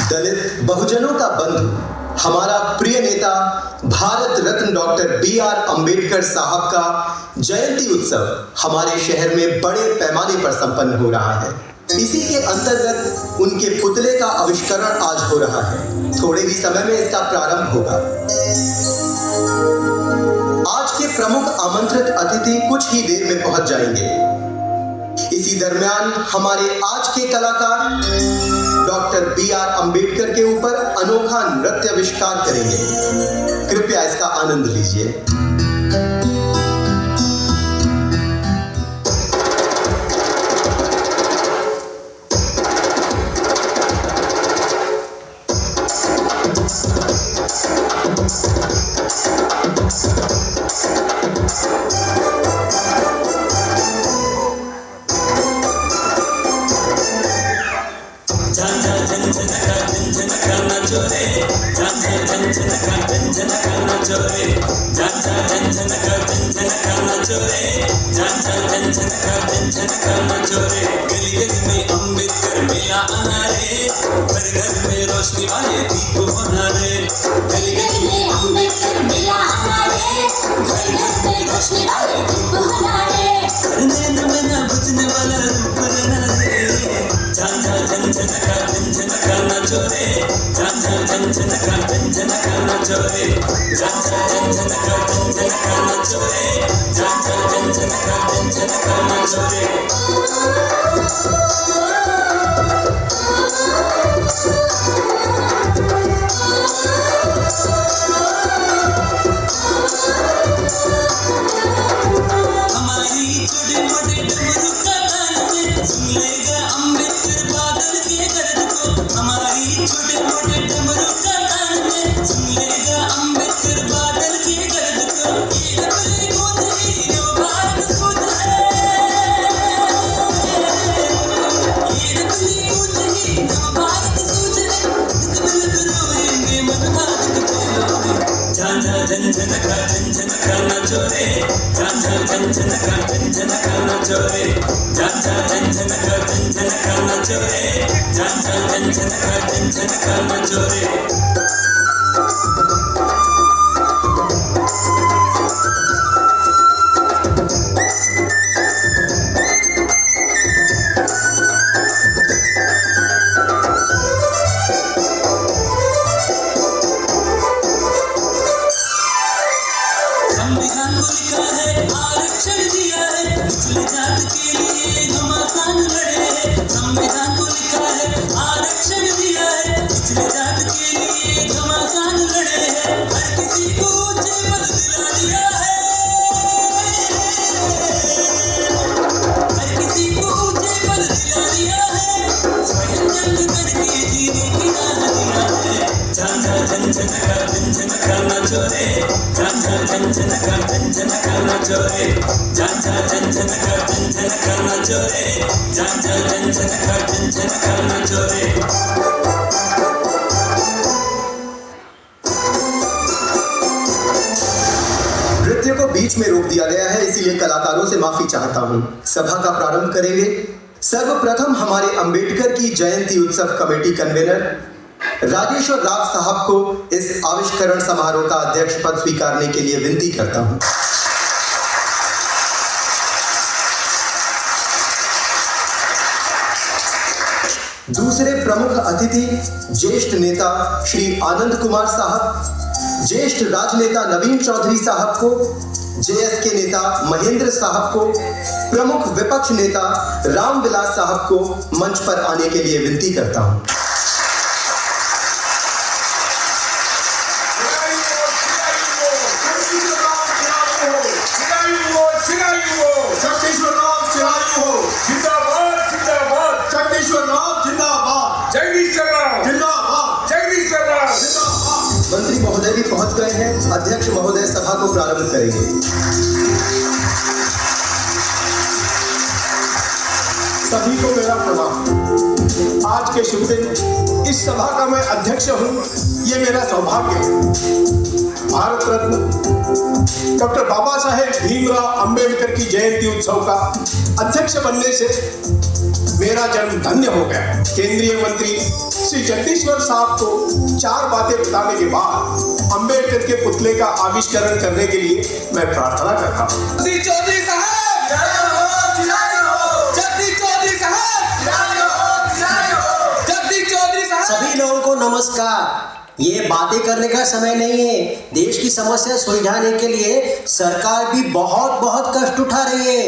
दलित बहुजनों का बंधु, हमारा प्रिय नेता भारत रत्न डॉक्टर B.R. अम्बेडकर साहब का जयंती उत्सव हमारे शहर में बड़े पैमाने पर संपन्न हो रहा है। इसी के अंतर्गत उनके पुतले का आविष्करण आज हो रहा है। थोड़े ही समय में इसका प्रारंभ होगा। आज के प्रमुख आमंत्रित अतिथि कुछ ही देर में पहुंच जाएंगे। इसी दरमियान हमारे आज के कलाकार डॉक्टर B.R. अम्बेडकर के ऊपर अनोखा नृत्य आविष्कार करेंगे। कृपया इसका आनंद लीजिए। गली गली में अम्बेडकर मेला आना रे, घर घर में रोशनी वाले दीप होना रे। गली गली में अम्बेडकर मेला आना रे, घर घर में रोशनी वाले दीप होना रे। नैन में ना बुझने वाला रूप रहना रे। झन झन झन झनका नाचो रे, झन झन झनका नाचो रे, झन झन झनका नाचो रे, झन झन झनका नाचो रे। हमारी छोटे मोटे डमरू का तान में सुन लेगा अम्बेडकर बादल के दर्द को। हमारी छोटे मोटे डमरू का तान में सुन लेगा अम्बेडकर बादल के दर्द को। ये डमरू गूंज ही जो भारत सूझ है, ये डमरू गूंज ही जो भारत सूझ है। नित मिलकर रोएंगे मन हाथ के चलोगे। झन झन झनका नाचो रे, झन झन झनका नाचो रे, झन झन झनका नाचो रे, झन झन झनका नाचो रे। संविधान को लिखा है, आरक्षण दिया है, निचले जात के लिए हम आसान लड़े हैं। संविधान को लिखा है, आरक्षण दिया है, निचले जात के लिए हम आसान लड़े हैं। हर किसी को ऊंचे पद दिला दिया है, हर किसी को ऊंचे पद दिला दिया है। स्वयं जंग करके जीने की राह दिया है। झन झन झनका नाचो रे, झन झन झनका नाचो रे, झन झन झनका नाचो रे, झन झन झनका नाचो रे। नृत्य को बीच में रोक दिया गया है, इसीलिए कलाकारों से माफी चाहता हूं। सभा का प्रारंभ करेंगे। सर्वप्रथम हमारे अंबेडकर की जयंती उत्सव कमेटी कन्वीनर राजेश्वर राव साहब को इस आविष्करण समारोह का अध्यक्ष पद स्वीकारने के लिए विनती करता हूं। दूसरे प्रमुख अतिथि ज्येष्ठ नेता श्री आनंद कुमार साहब, ज्येष्ठ राजनेता नवीन चौधरी साहब को, JSK नेता महेंद्र साहब को, प्रमुख विपक्ष नेता रामविलास साहब को मंच पर आने के लिए विनती करता हूं। मंत्री महोदय भी पहुंच गए हैं। अध्यक्ष महोदय सभा को प्रारंभ करेंगे। सभी को मेरा प्रणाम। आज के शुभ दिन इस सभा का मैं अध्यक्ष हूं, ये मेरा सौभाग्य है। भारत रत्न डॉक्टर बाबा साहेब भीमराव अंबेडकर की जयंती उत्सव का अध्यक्ष बनने से मेरा जन्म धन्य हो गया। केंद्रीय मंत्री श्री जगदीश्वर साहब को 4 बातें बताने के बाद अंबेडकर के पुतले का आविष्करण करने के लिए मैं प्रार्थना करता हूँ। श्री चौधरी साहब जगदीश चौधरी साहब जगदीश चौधरी साहब। सभी लोगों को नमस्कार। ये बातें करने का समय नहीं है। देश की समस्या सुलझाने के लिए सरकार भी बहुत बहुत कष्ट उठा रही है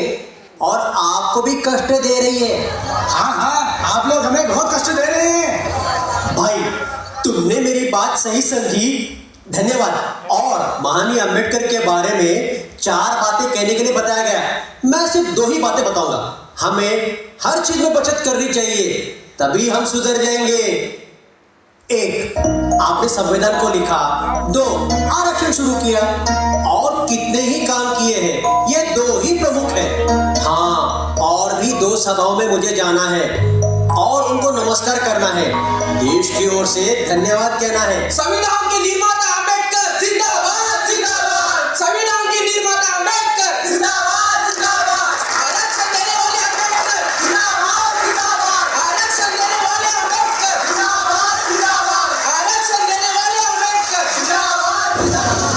और आपको भी कष्ट दे रही है। हाँ, आप लोग हमें बहुत कष्ट दे रहे हैं। भाई, तुमने मेरी बात सही समझी, धन्यवाद। और महानी अम्बेडकर के बारे में 4 बातें कहने के लिए बताया गया। मैं सिर्फ 2 ही बातें बताऊंगा। हमें हर चीज में बचत करनी चाहिए, तभी हम सुधर जाएंगे। 1, आपने संविधान को लिखा। 2, आरक्षण शुरू किया। और कितने ही काम किए हैं, ये 2 ही प्रमुख हैं। हाँ, और भी 2 सभाओं में मुझे जाना है और उनको नमस्कार करना है। देश की ओर से धन्यवाद कहना है। संविधान के निर्माता अम्बेडकर जिंदाबाद जिंदाबाद। संविधान के निर्माता अम्बेडकर जिंदाबाद जिंदाबाद। आरक्षण देने वाले अम्बेडकर जिंदाबाद जिंदाबाद। आरक्षण देने वाले अम्बेडकर जिंदाबाद जिंदाबाद। आरक्षण देने वाले अम्बेडकर जिंदाबाद जिंदाबाद।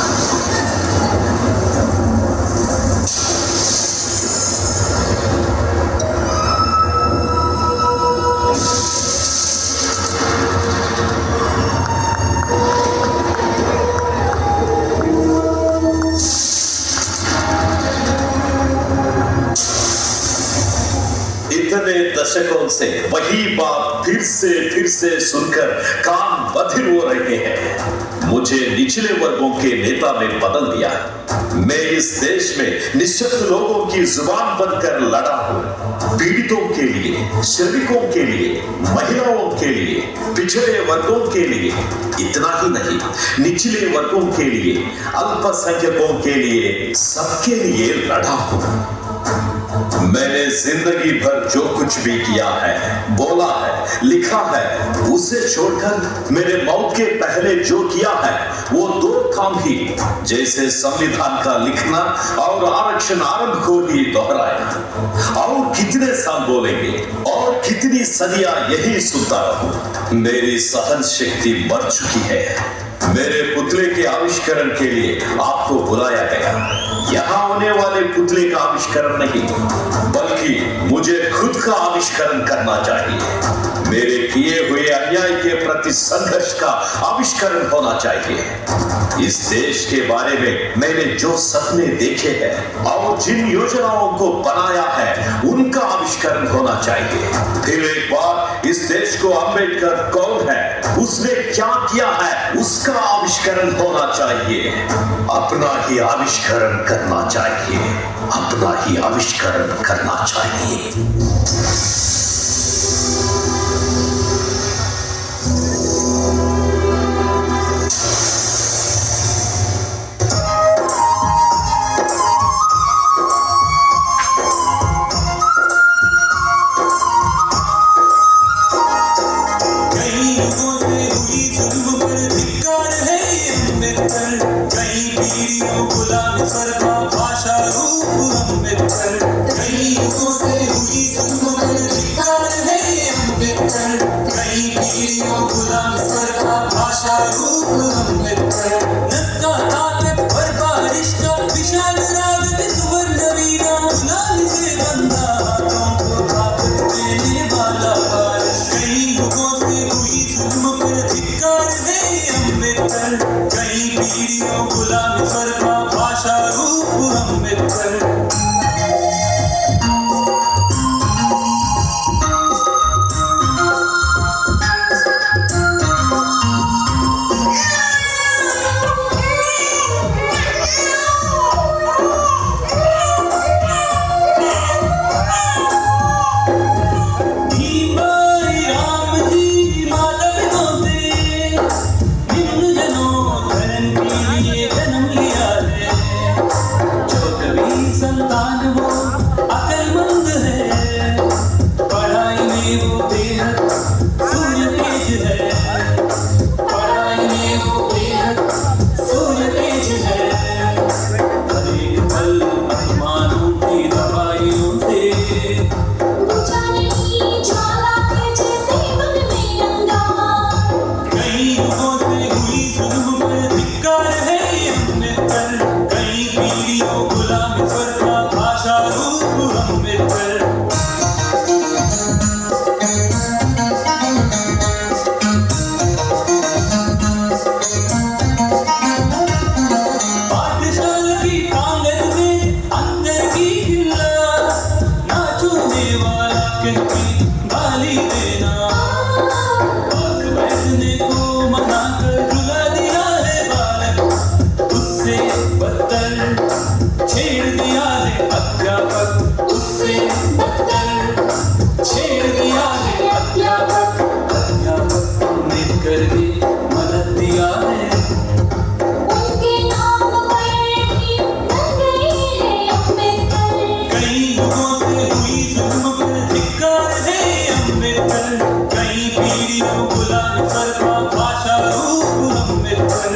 इतने दशकों से वही बात फिर से सुनकर कान बधिर हो रहे हैं। मुझे निचले वर्गों के नेता में बदल दिया। मैं इस देश में निःशक्त लोगों की जुबान बनकर लड़ा हूं। पीड़ितों के लिए, श्रमिकों के लिए, महिलाओं के लिए, पिछड़े वर्गों के लिए। इतना ही नहीं, निचले वर्गों के लिए, अल्पसंख्यकों के लिए, सबके लिए लड़ा हूं। मैंने जिंदगी भर जो कुछ भी किया है, बोला है, लिखा है, उसे छोड़कर मैंने मौत के पहले जो किया है वो 2 काम ही, जैसे संविधान का लिखना और आरक्षण आरंभ को ही दोहराया। और कितने साल बोलेंगे और कितनी सदियां यही सुनता रहूं। मेरी सहन शक्ति मर चुकी है। मेरे पुतले के आविष्करण के लिए आपको बुलाया गया। यहाँ होने वाले पुतले का आविष्करण नहीं, बल्कि मुझे खुद का आविष्करण करना चाहिए। मेरे किए हुए अन्याय के प्रति संघर्ष का आविष्करण होना चाहिए। इस देश के बारे में मैंने जो सपने देखे हैं और जिन योजनाओं को बनाया है, उनका आविष्करण होना चाहिए। फिर एक बार इस देश को अम्बेडकर कौन है, उसने क्या किया है, उसका आविष्करण होना चाहिए। अपना ही आविष्करण करना चाहिए। अपना ही आविष्करण करना चाहिए। पीरियों गुलाम सर का भाषा रूप अम्बेडकर।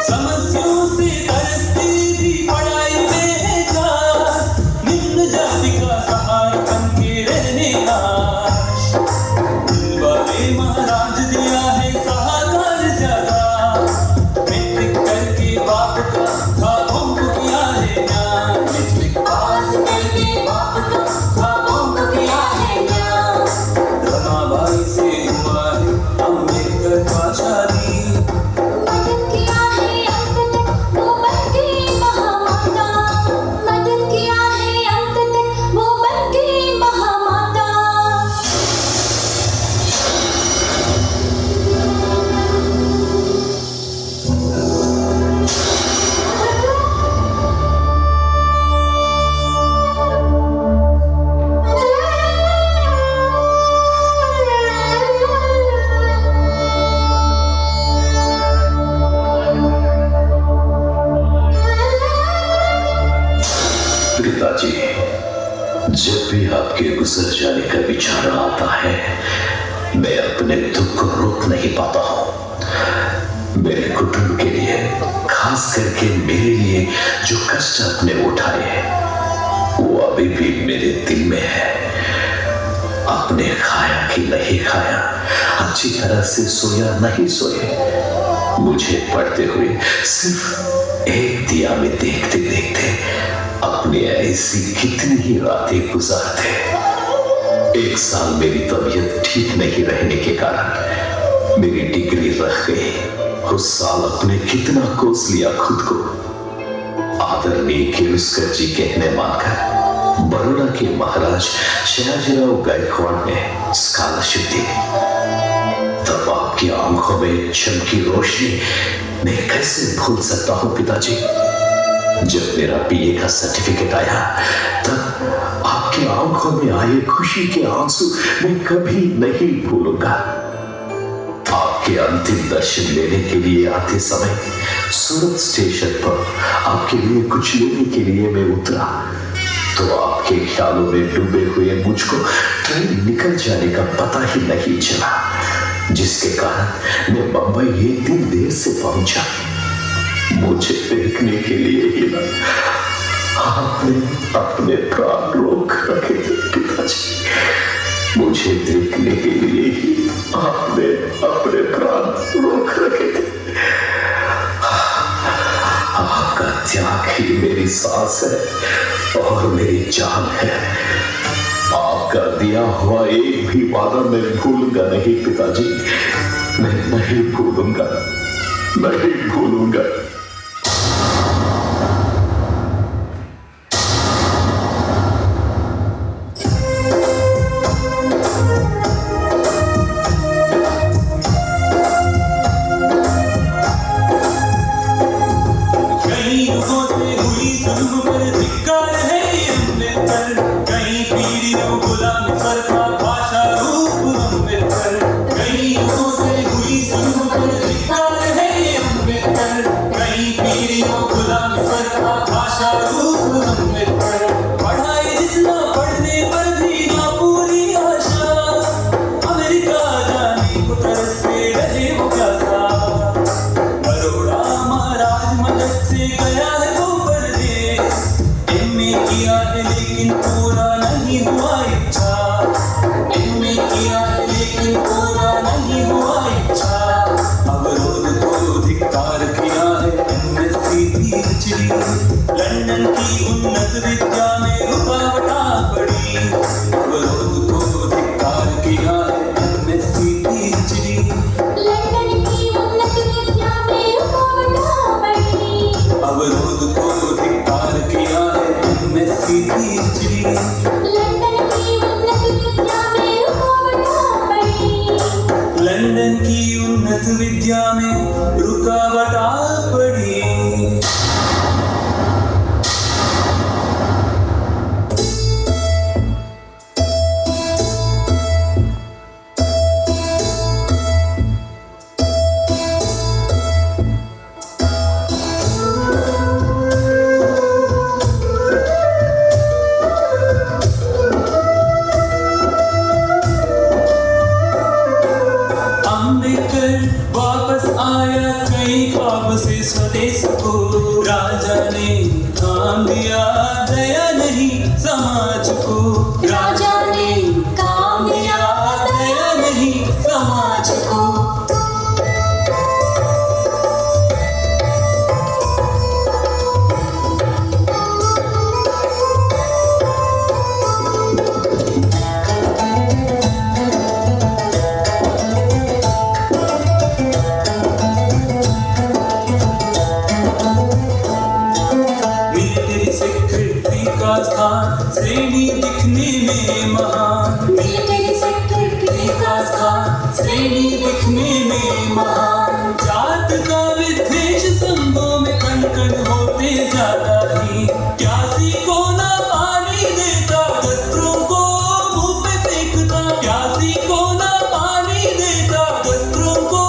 समस्याओं से तरसती थी पढ़ाई में है जास, निम्न जाति का सहारा बन के रहने आश। दिल वाले महाराज दिया है सहाकार ज्यादा, मैट्रिक करके बाप का ख्वाबों को किया है न्याय। मैट्रिक पास करके बाप का ख्वाबों को किया है न्याय। रमाबाई से हुआ है अम्बेडकर का शादी, मदद किया है अंत तक वो बन गई महामाता। मदद किया है अंत तक वो बन गई महामाता। पिताजी, जब भी आपके गुजर जाने का विचार आता है, मैं अपने दुख को रोक नहीं पाता हूं। मेरे कुटुंब के लिए, खास करके मेरे लिए जो कष्ट आपने उठाए हैं, वो अभी भी मेरे दिल में है। आपने खाया कि नहीं खाया, अच्छी तरह से सोया नहीं सोए, मुझे पढ़ते हुए सिर्फ एक दिया में देखते देखते अपने ऐसी कितनी ही रातें गुजारते। एक साल मेरी तबीयत ठीक नहीं रहने के कारण मेरी डिग्री रख गई। उस साल अपने कितना कोस लिया खुद को। आदरणीय किर्लोस्कर जी कहने मानकर बड़ौदा के महाराज शयाजीराव गायकवाड़ ने स्कॉलरशिप दी। तब आपकी आंखों में चमकी रोशनी मैं कैसे भूल सकता हूं पिताजी। जब मेरा बीए का सर्टिफिकेट आया, तब आपकी आंखों में आए खुशी के आंसू मैं कभी नहीं भूलूंगा। आपके अंतिम दर्शन लेने के लिए आते समय सूरत स्टेशन पर आपके लिए कुछ लेने के लिए मैं उतरा, तो आपके ख्यालों में डूबे हुए मुझको ट्रेन निकल जाने का पता ही नहीं चला, जिसके कारण मैं बंबई एक दिन देर से पहुंचा। मुझे देखने के लिए ही ना आपने अपने प्राण रोक रखे थे पिताजी। मुझे देखने के लिए ही आपने अपने प्राण रोक रखे थे। आपका त्याग ही मेरी सांस है और मेरी जान है। आपका दिया हुआ एक भी वादा मैं भूलूंगा नहीं पिताजी, मैं नहीं भूलूंगा, नहीं भूलूंगा। कई युगों से हुई जुल्म पर धिक्कार है अम्बेडकर। कई पीरियों गुलाम सर का भाषा रूप अम्बेडकर। कई युगों से हुई जुल्म पर धिक्कार है अम्बेडकर। कई पीरियों गुलाम सर का भाषा रूप अम्बेडकर। पढ़ाई जितना पढ़ने पर भी ना पूरी आशा, अमेरिका जाने को तरसते रहे वो प्यासा। बड़ौदा महाराज मदद से गया है वो परदेश, एमए किया है लेकिन पूरा नहीं हुआ इच्छा। एमए किया है लेकिन पूरा नहीं हुआ इच्छा। अवरोध को धिक्कार किया है एमएससी पीएचडी। लंदन की उन्नत विद्या में रुकावट आ पड़ी। अवरोध को धिक्कार किया है एमएससी पीएचडी। लंदन की उन्नत विद्या में रुकावट आ पड़ी। अवरोध को धिक्कार किया है एमएससी पीएचडी। लंदन की उन्नत विद्या में रुकावट आ पड़ी। लंदन की उन्नत विद्या में रुकावट आ पड़ी। ने काम दिया दया नहीं समाज को, राजा ने काम दिया दया नहीं समाज को। मिलिट्री सेक्रेटरी का स्थान श्रेणी दिखने में महान, मिलिट्री सेक्रेटरी का स्थान श्रेणी दिखने में महान। जात का विद्वेष संघों में कण कण होते ज्यादा ही, प्यासी को ना पानी देता दस्तरों को मुंह पे फेंकता, प्यासी को ना पानी देता दस्तरों को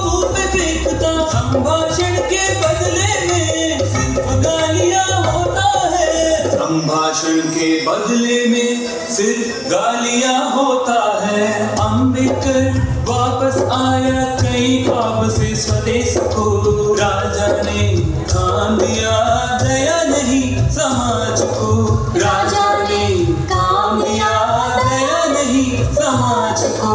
मुंह पे फेंकता। संभाषण के बदले में सिर्फ गालियां होता है, संभाषण के बदले में सिर्फ गालियां होता है। अम्बेडकर वापस आया कई ख्वाब से स्वदेश को, राजा ने काम दिया दया नहीं समाज को, राजा ने काम दिया दया नहीं समाज को।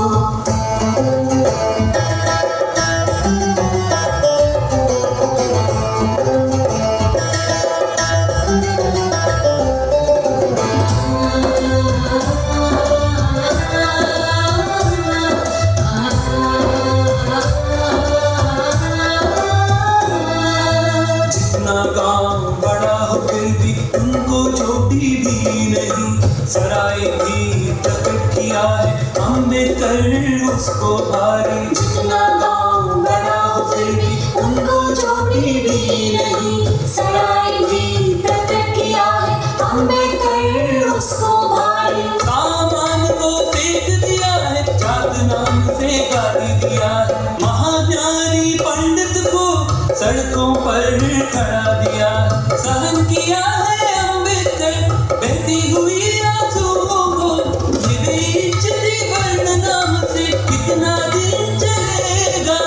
जितना गांव बड़ा हो फिर भी उनको छोटी भी नहीं, सराय भी प्रकट किया है अम्बेडकर उसको भारी। जितना गांव बड़ा हो फिर भी उनको छोटी भी नहीं, सराय भी प्रकट किया है अम्बेडकर उसको भारी। सामान को फेंक दिया है, जात नाम से गाली दिया है, महाज्ञानी पंडित को सड़कों पर खड़ा दिया। सहन किया है अम्बेडकर बहती हुई आंसुओं को, ये बेइज्जती वर्ण नाम से कितना दिन चलेगा,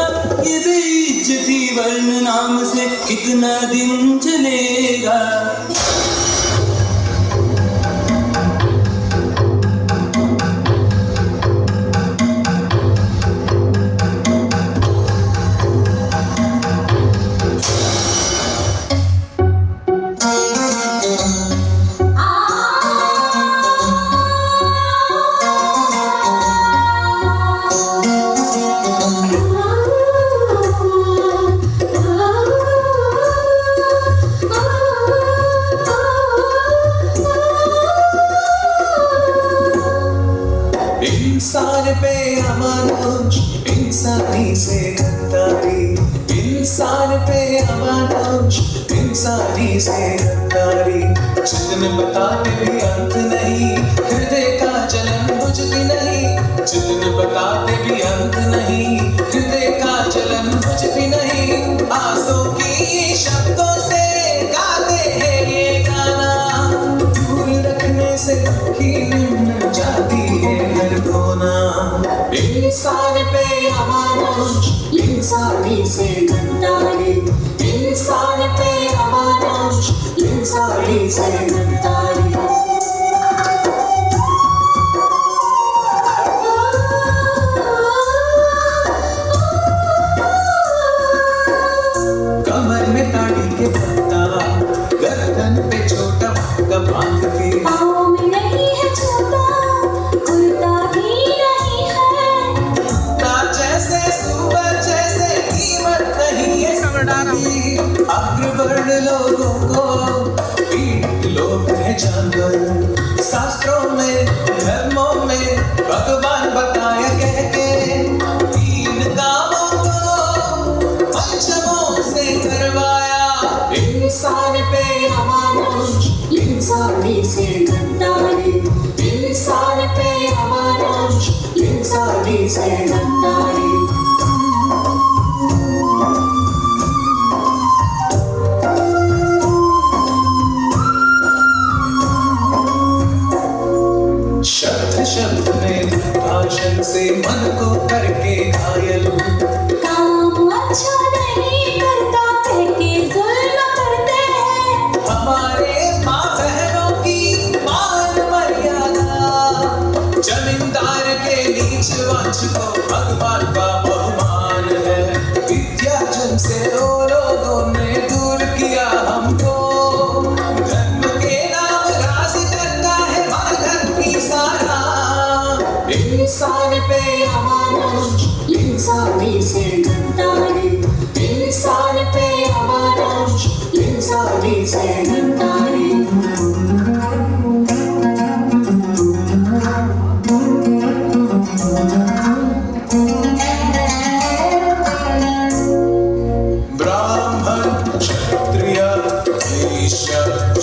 ये बेइज्जती वर्ण नाम से कितना दिन चलेगा। इंसान पे अमानुष, इंसानी से गद्दारी, इंसान पे अमानुष, इंसानी से गद्दारी। जितने बताते भी अंत नहीं, हृदय का जलन बुझती नहीं, जितने बताते भी अंत नहीं, हृदय का जलन बुझती नहीं। आंसू की शब्दों से गाते हैं ये गाना, दूर रखने से कीन जाती है हर कोना। इंसान पे अमानुष, इंसानी से गद्दारी, इंसान पे अमानुष, इंसानी से गद्दारी। कमर में ताड़ी के पत्ता, गर्दन पे छोटा भागा बांध के, पाँव में नहीं है छोटा, कुर्ता भी नहीं है, ना जैसे सुबह जैसे कीमत नहीं है सबकी। अग्रवर्ण लोगों को पीट लोग है जानवर, शास्त्रों में धर्मों में भगवान बताया कह के, तीन कामों को पंचमों से करवाया। इंसान पे अमानुष, इंसानी से गद्दारी, इंसान पे अमानुष, इंसानी से गद्दारी। शब्द शब्द में भाषण से मन को करके घायल, काम अच्छा नहीं करता कह के जुल्म करते हैं,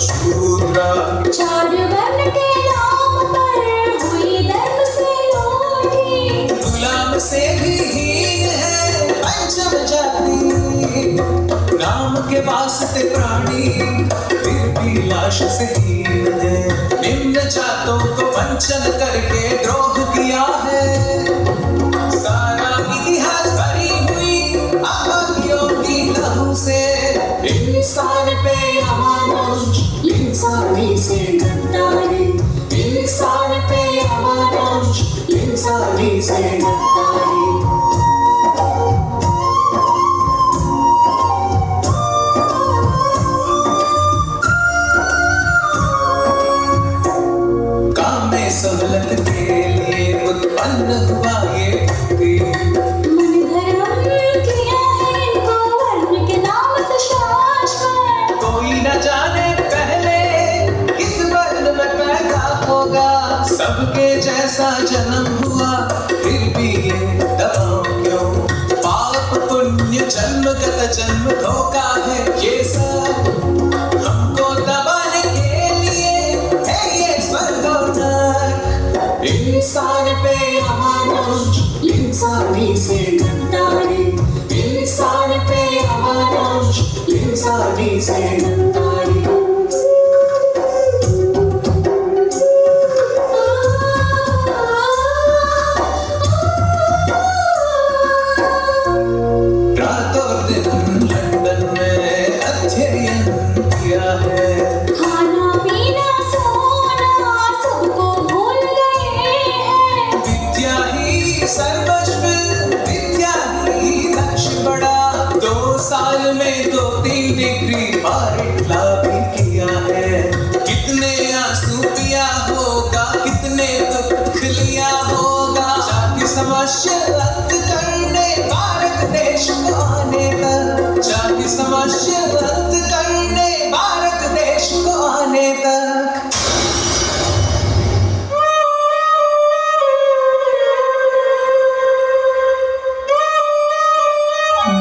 शूद्र। चार वर्ण के नाम पर हुई धर्म से लोभी, गुलाम से भी हीन है पंचम जाति। नाम के वास्ते प्राणी फिर भी लाश से हीन है। निम्न जातों को वंचन करके द्रोह किया है। सारा इतिहास भरी हुई आबादियों की लहू से। इंसान पे अमानुष, इंसानी से गद्दारी, इंसान पे अमानुष, इंसानी से गद्दारी। काम में सहूलत के लिए उत्पन्न हुआ ये भक्ति। मन धर्म किया है इनको वर्ण के नाम से शाश्वत। कोई न जाने पहले किस वर्ण में पैदा होगा। सबके जैसा जन्म हुआ फिर भी ये दबाव क्यों। पाप पुण्य जन्मगत जन्म धोखा है ये सब। हमको दबाने के लिए है ये स्वर्ग और नरक। इंसान पे अमानुष, इंसानी से गद्दारी, इंसान पे अमानुष, इंसानी से गद्दारी। रातों दिन लंदन में अध्ययन किया है। खाना पीना सोना सबको भूल गए हैं। विद्या ही सर्वस्व, विद्या ही लक्ष्य बड़ा। 2 साल में 2-3 डिग्री पारिटला भी किया है। कितने आंसू पिया होगा, कितने दुख लिया होगा। जाति समस्या अंत करने भारत देश को आने तक। जाति समस्या अंत करने भारत देश को आने तक।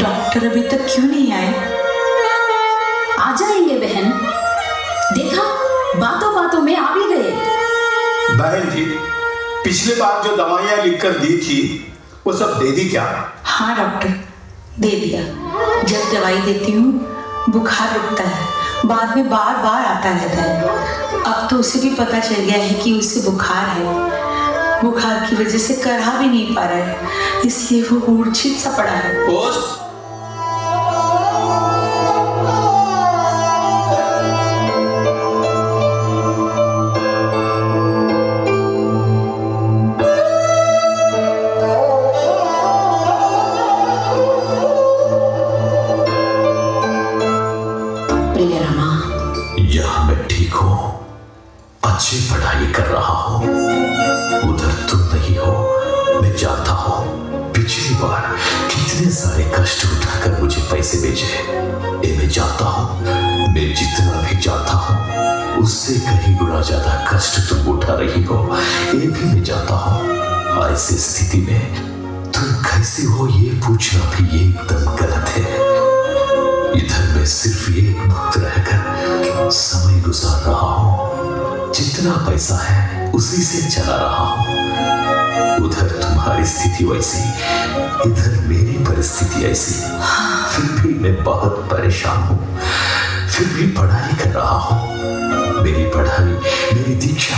डॉक्टर अभी तक क्यों नहीं आए? आ जाएंगे बहन। देखा, बातों बातों में आ भी गए। बहन जी, पिछले बार जो दवाइयाँ लिखकर दी थी वो सब दे दी क्या? हाँ डॉक्टर, दे दिया। जब दवाई देती हूँ बुखार रुकता है, बाद में बार बार आता रहता है। अब तो उसे भी पता चल गया है कि उसे बुखार है। बुखार की वजह से करा भी नहीं पा रहा है, इसलिए वो मूर्छित सा पड़ा है। पोस्ट। प्रिय रमा, यहाँ मैं ठीक हूँ, अच्छी पढ़ाई कर रहा हूँ। उधर तुम नहीं हो, मैं जानता हूँ। पिछली बार कितने सारे कष्ट उठाकर मुझे पैसे भेजे, ये मैं जानता हूँ। मैं जितना भी जानता हूँ उससे कहीं गुना ज्यादा कष्ट तुम उठा रही हो, ये भी मैं जानता हूँ। ऐसी स्थिति में तुम कैसे हो ये पूछना भी एकदम गलत है। इधर मैं सिर्फ एक वक्त रहकर समय गुजार रहा हूँ। जितना पैसा है उसी से चला रहा हूँ। उधर तुम्हारी स्थिति वैसी, इधर मेरी परिस्थिति ऐसी। फिर भी मैं बहुत परेशान हूँ, फिर भी पढ़ाई कर रहा हूँ। मेरी पढ़ाई, मेरी दीक्षा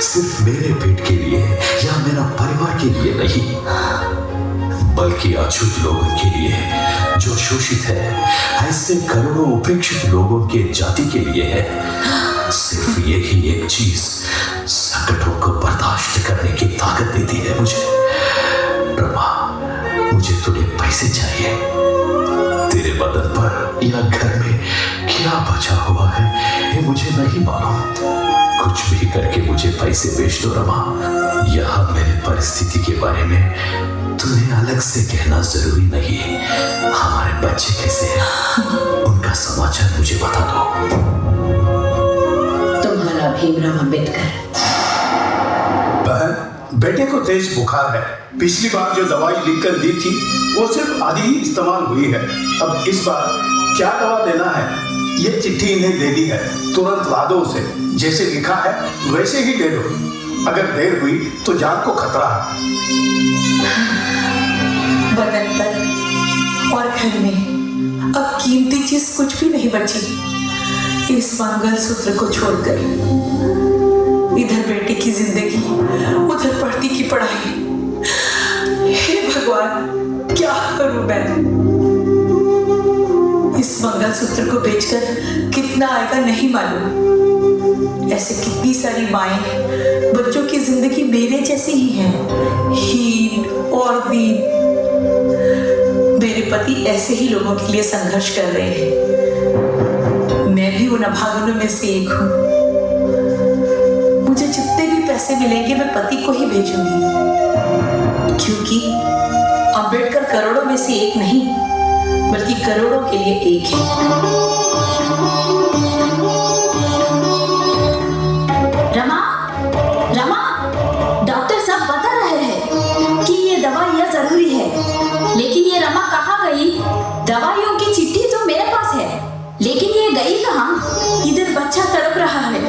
सिर्फ मेरे पेट के लिए या मेरा परिवार के लिए नहीं, बल्कि अछूत लोगों के लिए जो शोषित है, ऐसे करोड़ों उपेक्षित लोगों के जाति के लिए है। सिर्फ यही एक चीज संकटों को बर्दाश्त करने की ताकत देती है मुझे। रमा, मुझे थोड़े पैसे चाहिए। तेरे बदन पर या घर में क्या बचा हुआ है ये मुझे नहीं मालूम। कुछ भी करके मुझे पैसे भेज दो रमा। यहाँ मेरे परिस्थिति के बारे में तुम्हें अलग से कहना जरूरी नहीं है। हमारे बच्चे कैसे हैं उनका समाचार मुझे बता दो। तुम्हारा भीमराव अंबेडकर। बहन, बेटे को तेज बुखार है। पिछली बार जो दवाई लिखकर दी थी वो सिर्फ आधी ही इस्तेमाल हुई है। अब इस बार क्या दवा देना है ये चिट्ठी इन्हें दे दी है, तुरंत ला दो उसे। जैसे लिखा है वैसे ही दे दो। अगर देर हुई तो जान को खतरा है। बदन पर और घर में अब कीमती चीज कुछ भी नहीं बची। इस मंगलसूत्र को छोड़कर इधर बेटे की जिंदगी, उधर पढ़ती की पढ़ाई। हे भगवान, क्या करूं मैं? इस मंगलसूत्र को बेचकर कितना आएगा नहीं मालूम। ऐसे कितनी सारी माएं बच्चों की जिंदगी मेरे जैसी ही हैं, हीन और दीन। मेरे पति ऐसे ही लोगों के लिए संघर्ष कर रहे हैं। मैं भी उन अभागनों में से एक हूं। मुझे जितने भी पैसे मिलेंगे मैं पति को ही भेजूंगी, क्योंकि अंबेडकर करोड़ों में से एक नहीं बल्कि करोड़ों के लिए एक है। रमा, रमा, डॉक्टर साहब बता रहे हैं कि ये दवाइयाँ जरूरी है, लेकिन ये रमा कहाँ गई? दवाइयों की चिट्ठी तो मेरे पास है, लेकिन ये गई कहाँ? इधर बच्चा तड़प रहा है।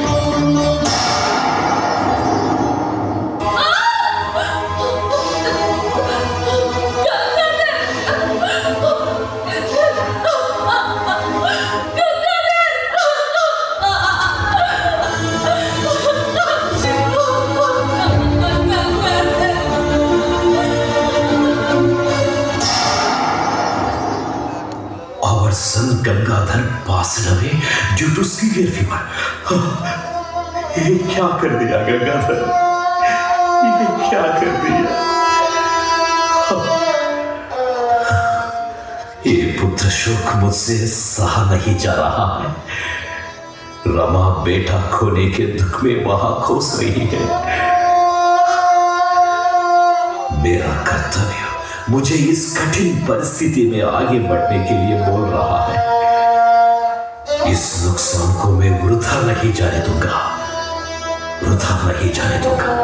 संत गंगाधर पासनवे ड्यू टू सीवियर फीवर। ये क्या कर दिया गंगाधर, ये क्या कर दिया? ये पुत्र शोक मुझसे सहा नहीं जा रहा है। रमा बेटा खोने के दुख में वहां खोस रही है। मेरा कर्तव्य मुझे इस कठिन परिस्थिति में आगे बढ़ने के लिए बोल रहा है। इस नुकसान को मैं वृथा नहीं जाने दूंगा, वृथा नहीं जाने दूंगा।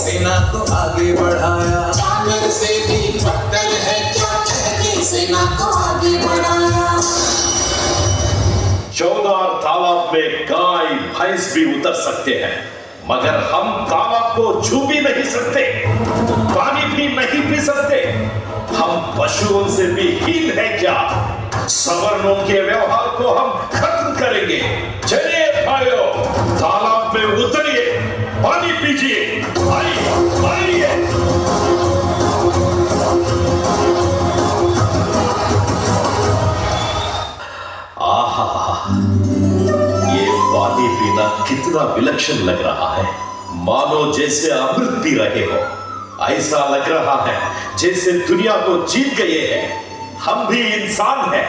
सेना को आगे बढ़ाया। जामिर से भी बदतर है क्या कह के सेना को आगे बढ़ाया। 14 तालाब में गाय भैंस भी उतर सकते हैं, मगर हम तालाब को छू भी नहीं सकते, पानी भी नहीं पी सकते। हम पशुओं से भी हीन है क्या? सवर्णों के व्यवहार को हम खत्म करेंगे। चलिए भाइयों, तालाब में उतरिए, पानी पीजिए, आइए। आहा, ये पानी पीना कितना विलक्षण लग रहा है, मानो जैसे अमृत पी रहे हो। ऐसा लग रहा है जैसे दुनिया को जीत गए हैं। हम भी इंसान हैं,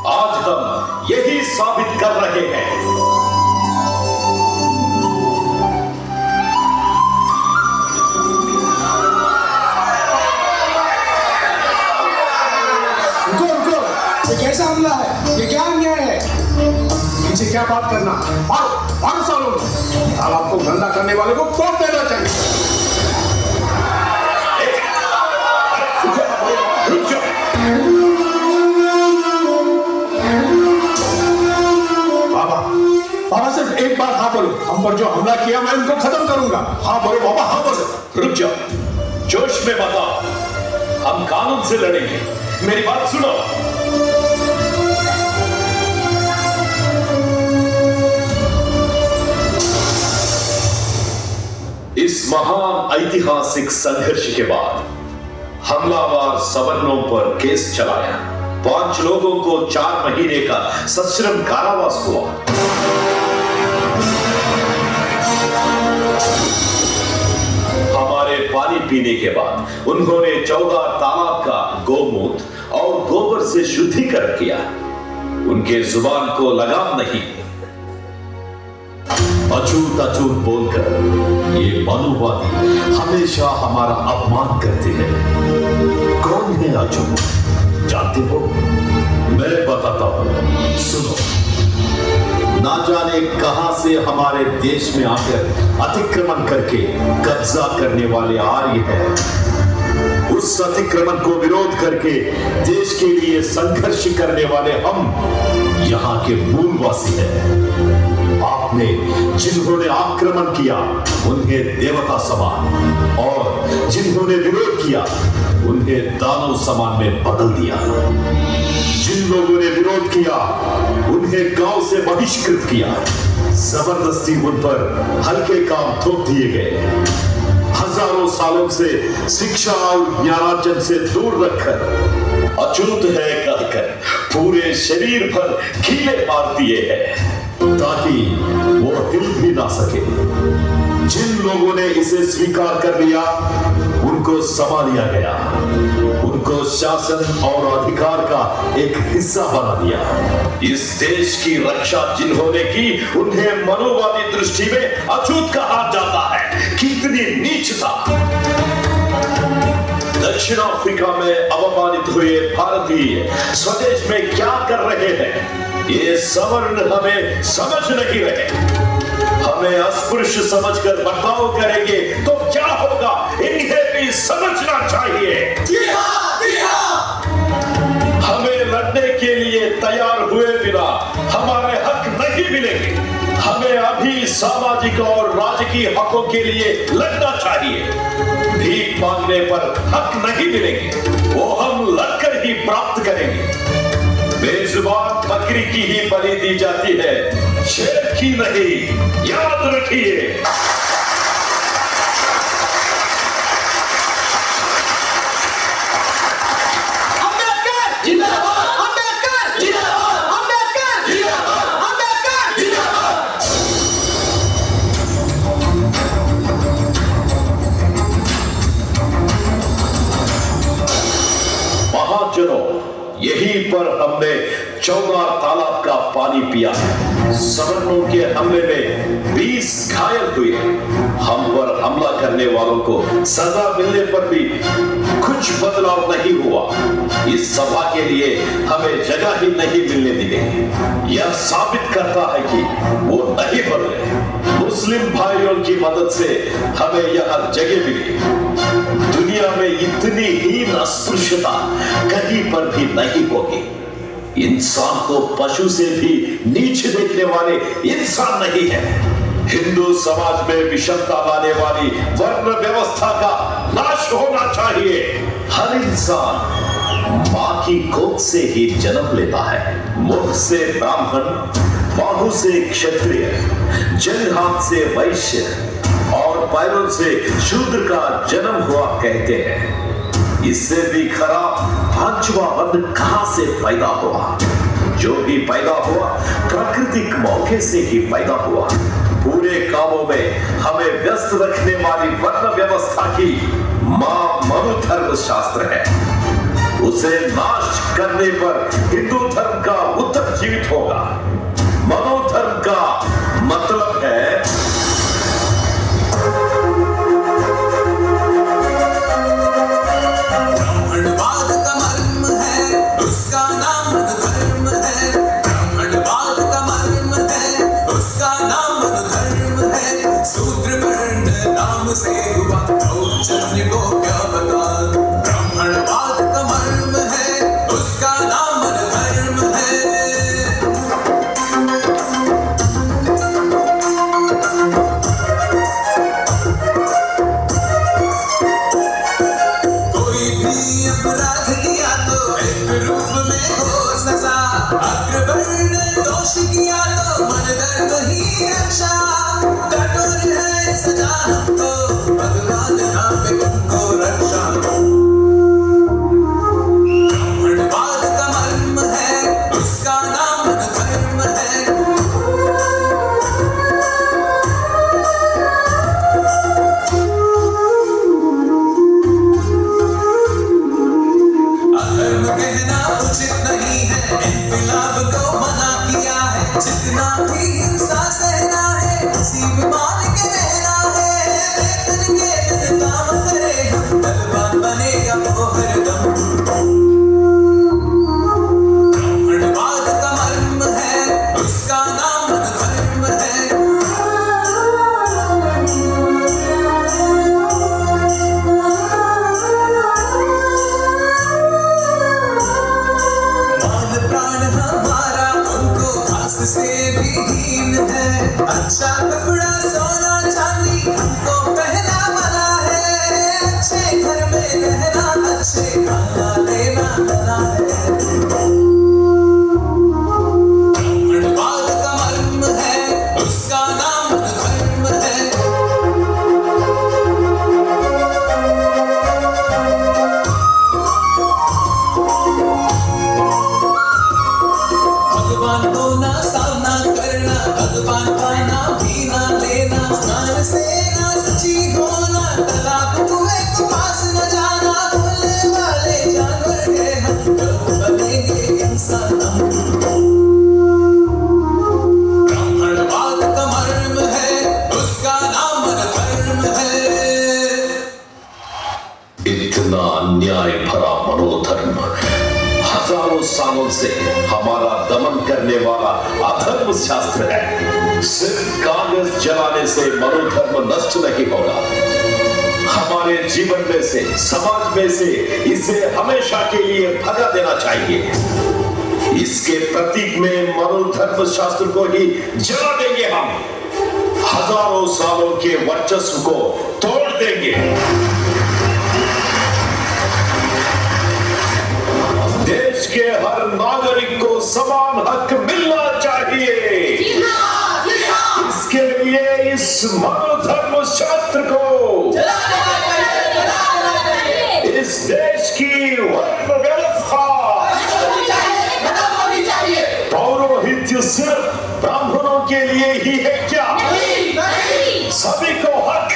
आज हम यही साबित कर रहे हैं। रुको, ये कैसा हमला है? ये क्या अन्याय है? इनसे क्या बात करना? मारो सालों को। तालाब को गंदा करने वाले को तोड़ देना चाहिए। रुक जाओ। बाबा सिर्फ एक बार हाँ बोलो, हम पर जो हमला किया मैं उनको खत्म करूंगा। हाँ बोलो बाबा, हाँ बोलो। रुक जाओ, जोश में मत आओ, हम कानून से लड़ेंगे। मेरी बात सुनो। इस महान ऐतिहासिक संघर्ष के बाद हमलावर सवर्णों पर केस चलाया। 5 लोगों को 4 महीने का सश्रम कारावास हुआ। हमारे पानी पीने के बाद उन्होंने 14 तालाब का गौमूत्र और गोबर से शुद्धिकरण किया। उनके जुबान को लगाम नहीं। अछूत अछूत बोलकर ये मानववादी हमेशा हमारा अपमान करते हैं। कौन है अछूत, जानते हो? मैं बताता हूं, सुनो। ना जाने कहां से हमारे देश में आकर अतिक्रमण करके कब्जा करने वाले आर्य हैं। उस अतिक्रमण को विरोध करके देश के लिए संघर्ष करने वाले हम यहाँ के मूलवासी हैं। आपने जिन्होंने आक्रमण किया उन्हें देवता समान, और जिन्होंने विरोध किया उन्हें दानव समान में बदल दिया। जिन लोगों ने विरोध किया उन्हें गांव से बहिष्कृत किया। जबरदस्ती उन पर हल्के काम थोप दिए गए। हजारों सालों से शिक्षा और ज्ञानार्जन से दूर रखकर अछूत है कहकर पूरे शरीर भर कीले मार दिए हैं ताकि वो हिल भी ना सके। जिन लोगों ने इसे स्वीकार कर लिया उनको समा लिया गया, उनको शासन और अधिकार का एक हिस्सा बना दिया। इस देश की रक्षा जिन्होंने की उन्हें मनोवादी दृष्टि में अछूत कहा जाता है। कितनी नीचता! दक्षिण अफ्रीका में अपमानित हुए भारतीय स्वदेश में क्या कर रहे हैं? ये सवर्ण हमें समझ नहीं रहे। हमें अस्पृश्य समझकर बर्ताव करेंगे तो क्या होगा, इन्हें भी समझना चाहिए। हमें लड़ने के लिए तैयार हुए बिना हमारे हक नहीं मिलेंगे। हमें अभी सामाजिक और राजकीय हकों के लिए लड़ना चाहिए। भीख मांगने पर हक नहीं मिलेंगे, वो हम लड़कर ही प्राप्त करेंगे। बेजुबान बकरी की ही बलि दी जाती है, शेर की नहीं, याद रखिए। अम्बेडकर जिंदाबाद, अम्बेडकर जिंदाबाद, अम्बेडकर जिंदाबाद, अम्बेडकर जिंदाबाद। महाजनों, यहीं पर हमने 14 तालाब का पानी पिया है। सवर्णों के हमले में 20 घायल हुए। हम पर हमला करने वालों को सजा मिलने पर भी कुछ बदलाव नहीं हुआ। इस सभा के लिए हमें जगह ही नहीं मिलने दी गई। यह साबित करता है कि वो नहीं बदले। मुस्लिम भाइयों की मदद से हमें यह जगह मिली। दुनिया में इतनी हीन अस्पृश्यता कहीं पर भी नहीं होगी। इंसान को पशु से भी नीचे देखने वाले इंसान नहीं है। हिंदू समाज में विषमता लाने वाली वर्ण व्यवस्था का नाश होना चाहिए। हर इंसान मां की गोद से ही जन्म लेता है। मुख से ब्राह्मण, बाहु से क्षत्रिय, जंग हाथ से वैश्य और पैरों से शूद्र का जन्म हुआ कहते हैं। इससे भी खराब पांचवा वर्ण कहां से पैदा हुआ? जो भी पैदा हुआ प्राकृतिक मौके से ही पैदा हुआ। पूरे कामों में हमें व्यस्त रखने वाली वर्ण व्यवस्था की मां मनुधर्म शास्त्र है। उसे नाश करने पर हिंदू धर्म का उत्तर जीवित होगा। मनोधर्म का मतलब है ब्राह्मणवाद का मर्म है, उसका नाम धर्म है। ब्राह्मणवाद का मर्म है, उसका नाम धर्म है। शूद्र वर्ण नाम से हुआ औचन्य को क्या बता। ब्राह्मणवाद का मर्म है, उसका नाम धर्म है। अपराध किया तो एक रूप में हो सजा। अग्रवर्ण दोष किया तो मन दर्द ही रक्षा। कठोर है सजा हमको, भगवान नाम पे तुमको रक्षा। ब्राह्मणवाद का मर्म है, उसका नाम धर्म है। अधर्म कहना उचित नहीं है, इनकलाब को मना किया है। जितना भी हिंसा सहना है, नसीब मान के रहना है। वेतन के दिन काम करे हम, बलवान बनेगा वो हरदम। ब्राह्मणवाद का मर्म है, उसका नाम धर्म है। मान प्राण हमारा उनको घास से भी हीन है। अच्छा कपड़ा सोना चांदी हमको पहना मना है। अच्छे घर में रहना, अच्छे खाना लेना मना है। ब्राह्मणवाद का मर्म है, उसका नाम धर्म है। भगवान को ना सामना करना, भगवान का नाम भी ना लेना। स्नान से ना सची होना, तालाब कुएं को पास न जाना। भोले वाले जानवर के हम, कब बनेंगे इंसान हम। ब्राह्मणवाद का मर्म है, उसका नाम धर्म है। इतना अन्याय भरा मनोधर्म हजारों सालों से हमारा दमन करने वाला अधर्म शास्त्र है। सिर्फ कागज जलाने से मनोधर्म नष्ट नहीं होगा। हमारे जीवन में से, समाज में से इसे हमेशा के लिए भगा देना चाहिए। इसके प्रतीक में मनोधर्म शास्त्र को ही जला देंगे हम। हजारों सालों के वर्चस्व को तोड़ देंगे। देश के हर नागरिक को समान हक मिलना चाहिए। इसके लिए इस मनोधर्म शास्त्र को, इस देश की वर्ण व्यवस्था, पौरोहित्य सिर्फ ब्राह्मणों के लिए ही है क्या? सभी को हक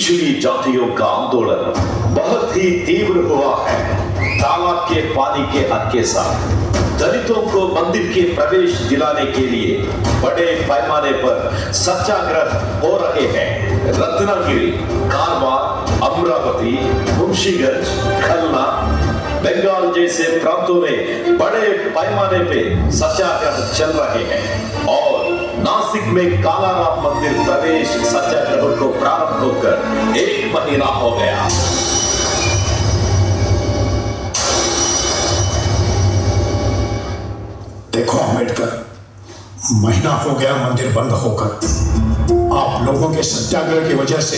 निचली जातियों का आंदोलन बहुत ही तीव्र हुआ है। तालाब के पानी के हक के साथ दलितों को मंदिर के प्रवेश दिलाने के लिए बड़े पैमाने पर सत्याग्रह हो रहे हैं। रत्नागिरी, कारवार, अमरावती, मुंशीगंज, खलना, बंगाल जैसे प्रांतों में बड़े पैमाने पे सत्याग्रह चल रहे हैं और नासिक में कालाराम मंदिर प्रवेश सत्याग्रह को प्रारंभ होकर 1 महीना हो गया। देखो अम्बेडकर, महीना हो गया मंदिर बंद होकर। आप लोगों के सत्याग्रह की वजह से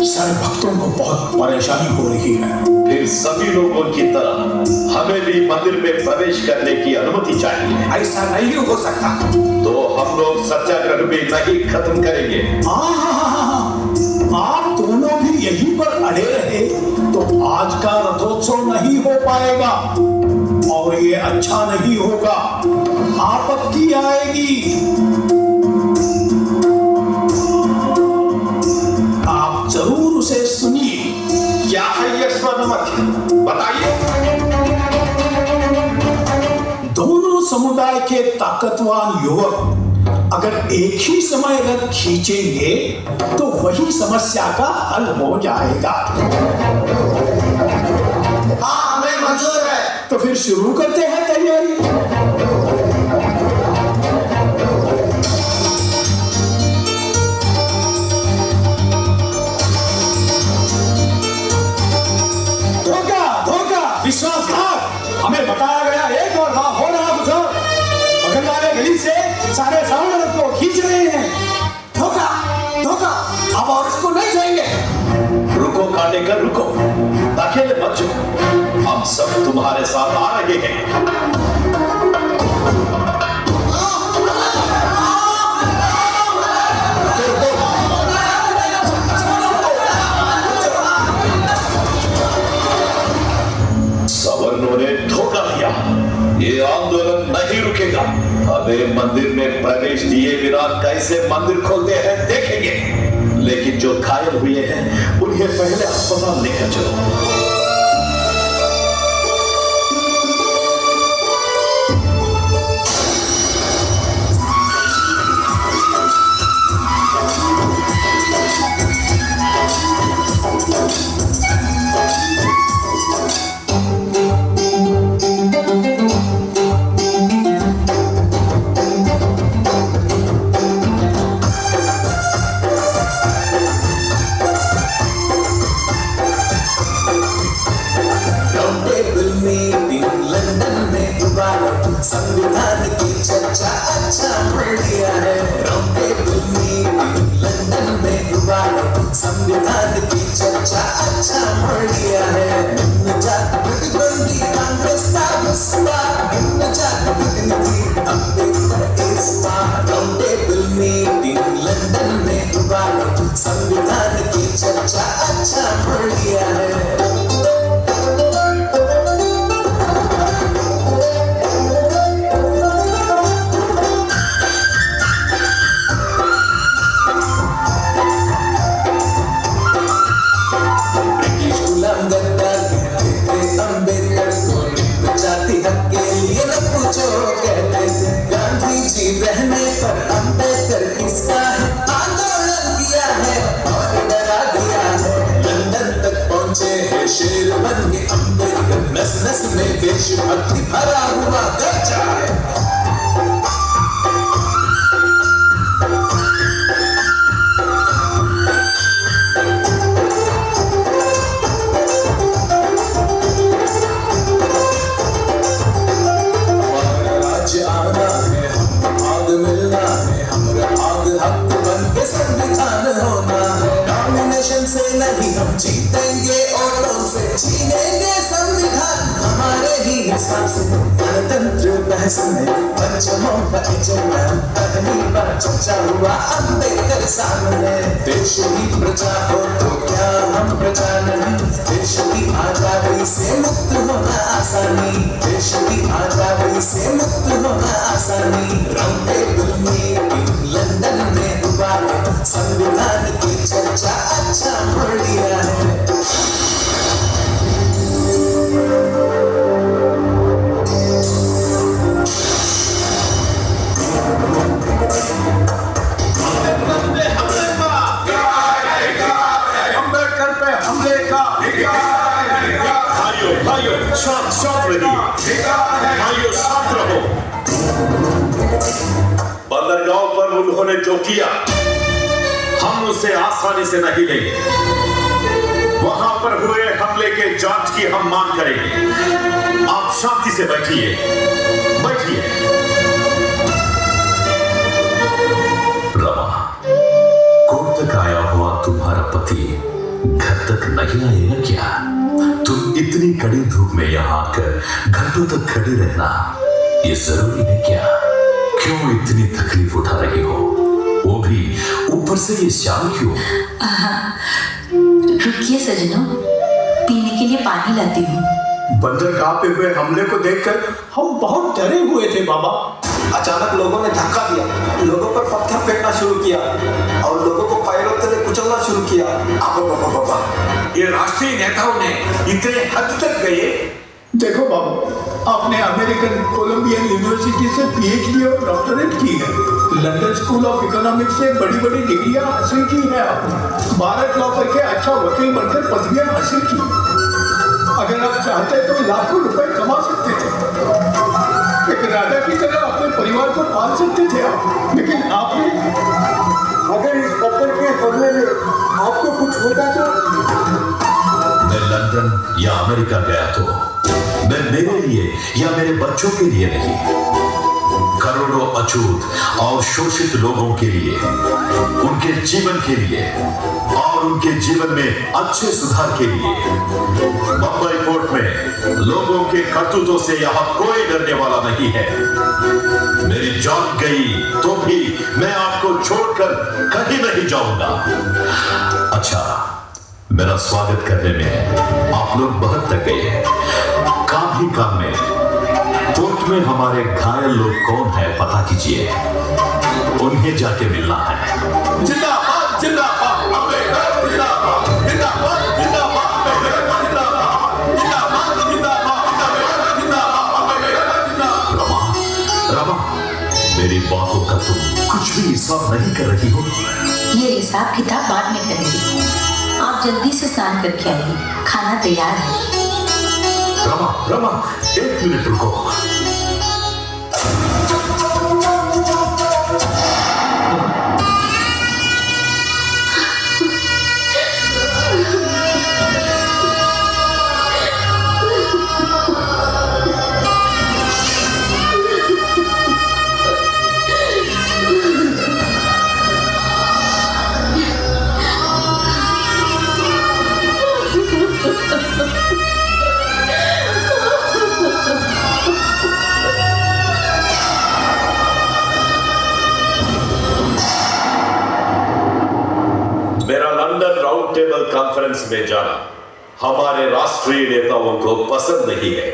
सारे भक्तों को बहुत परेशानी हो रही है। फिर सभी लोगों की तरह हमें भी मंदिर में प्रवेश करने की अनुमति चाहिए। ऐसा नहीं हो सकता। तो हम लोग सत्याग्रह भी नहीं खत्म करेंगे। आप दोनों भी यहीं पर अड़े रहे तो आज का रथोत्सव नहीं हो पाएगा और ये अच्छा नहीं होगा, आपत्ति आएगी। आप जरूर उसे सुनिए। क्या है ये स्वर्णमध्य, बताइए। दोनों समुदाय के ताकतवान युवक अगर एक ही समय रथ खींचेंगे तो वही समस्या का हल हो जाएगा। हाँ, हमें मंजूर है। तो फिर शुरू करते हैं तैयारी। धोखा, विश्वासघात। हमें बताया गया एक और हो रहा कुछ और। बगल वाले गली से सारे साउंड रथ को खींच रहे हैं। धोखा, अब और इसको नहीं जाएंगे। रुको काटे कर रुको, अकेले मत जाओ, हम सब तुम्हारे साथ आ रहे हैं। सवर्णों ने धोखा दिया, ये आंदोलन नहीं रुकेगा। हमें मंदिर में प्रवेश दिए बिना कैसे मंदिर खोलते हैं देखेंगे, लेकिन जो घायल हुए हैं उन्हें पहले अस्पताल लेकर चलो। संविधान की चर्चा अच्छा बढ़िया है। राउंड टेबल मीटिंग लंदन में हुआ है। संविधान की चर्चा अच्छा बढ़िया है। निम्न जात प्रतिबंधी कांग्रेस का विस्तार, निम्न जात प्रतिनिधि अम्बेडकर इस बार। राउंड टेबल मीटिंग लंदन में हुआ है। संविधान की चर्चा अच्छा बढ़िया है। रहने पर अम्बेडकर किसका है, आंदोलन किया है और डरा दिया है। लंदन तक पहुंचे हैं शेर बन के अम्बेडकर, नस नस में देशभक्ति भरा हुआ गर्जा है। से नहीं हम जीतेंगे, ऑटो से छीनेंगे संविधान हमारे ही हिसाब से। गणतंत्र बहस में पंचमों का एजेंडा पहली बार चर्चा हुआ अम्बेडकर सामने। देश की प्रजा हो तो क्या हम प्रजा नहीं, देश की आजादी से मुक्त होना आसानी, देश की आजादी से मुक्त होना आसानी। राउंड टेबल मीटिंग लंदन में हुआ है। संविधान की चर्चा अच्छा बढ़िया उन्होंने जो किया हम उसे आसानी से नहीं लेंगे। वहां पर हुए हमले के जांच की हम मांग करेंगे। आप शांति से बैठिए, बैठिए। रमा, कोर्ट तक आया हुआ तुम्हारा पति घर तक नहीं आएगा क्या? तुम इतनी कड़ी धूप में यहाँ आकर घंटों तक खड़े रहना ये जरूरी है क्या? क्यों इतनी तकलीफ उठा रही हो? वो भी ऊपर से ये शाम क्यों? रुकिए सजनों, पीने के लिए पानी लाती हूँ। बंदरगाह पे हुए हमले को देखकर हम बहुत डरे हुए थे बाबा। अचानक लोगों ने धक्का दिया, लोगों पर पत्थर फेंकना शुरू किया और लोगों को पैरों तले कुचलना शुरू किया। बाबा, ये राष्ट्रीय नेताओं ने इतने हद तक गए? देखो बाबू, आपने अमेरिकन कोलंबियन यूनिवर्सिटी से पीएचडी और डॉक्टरेट की है। लंदन स्कूल ऑफ इकोनॉमिक्स से बड़ी बड़ी डिग्रियां हासिल की है आपने। भारत लॉ करके अच्छा वकील बनकर पदवियां हासिल की। अगर आप चाहते तो लाखों रुपए कमा सकते थे, एक राजा की तरह अपने परिवार को पाल सकते थे आप। लेकिन आपने, अगर इस पत्थर के हमले में आपको कुछ होता तो? मैं लंदन या अमेरिका गया तो मैं मेरे लिए या मेरे बच्चों के लिए नहीं, करोड़ों अछूत और शोषित लोगों के लिए, उनके जीवन के लिए और उनके जीवन में अच्छे सुधार के लिए। बंबई पोर्ट में लोगों के करतूतों से यहाँ कोई डरने वाला नहीं है। मेरी जान गई तो भी मैं आपको छोड़कर कहीं नहीं जाऊंगा। अच्छा, मेरा स्वागत करने में आप लोग बहुत थक गए हैं। काम ही काम में पोर्ट में हमारे घायल लोग कौन है पता कीजिए, उन्हें जाके मिलना है। जिंदाबाद जिंदाबाद अम्बेडकर, जिंदाबाद जिंदाबाद जिंदाबाद अम्बेडकर, जिंदाबाद जिंदाबाद जिंदाबाद अम्बेडकर, जिंदाबाद। रमा, रमा, मेरी बातों का तुम कुछ भी हिसाब नहीं कर रही हो। ये हिसाब किताब बाद में करेंगे। आप जल्दी से स्नान करके आइए, खाना तैयार है। रमा, रमा, एक मिनट रुको। टेबल कॉन्फ्रेंस में जाना हमारे राष्ट्रीय नेताओं को पसंद नहीं है।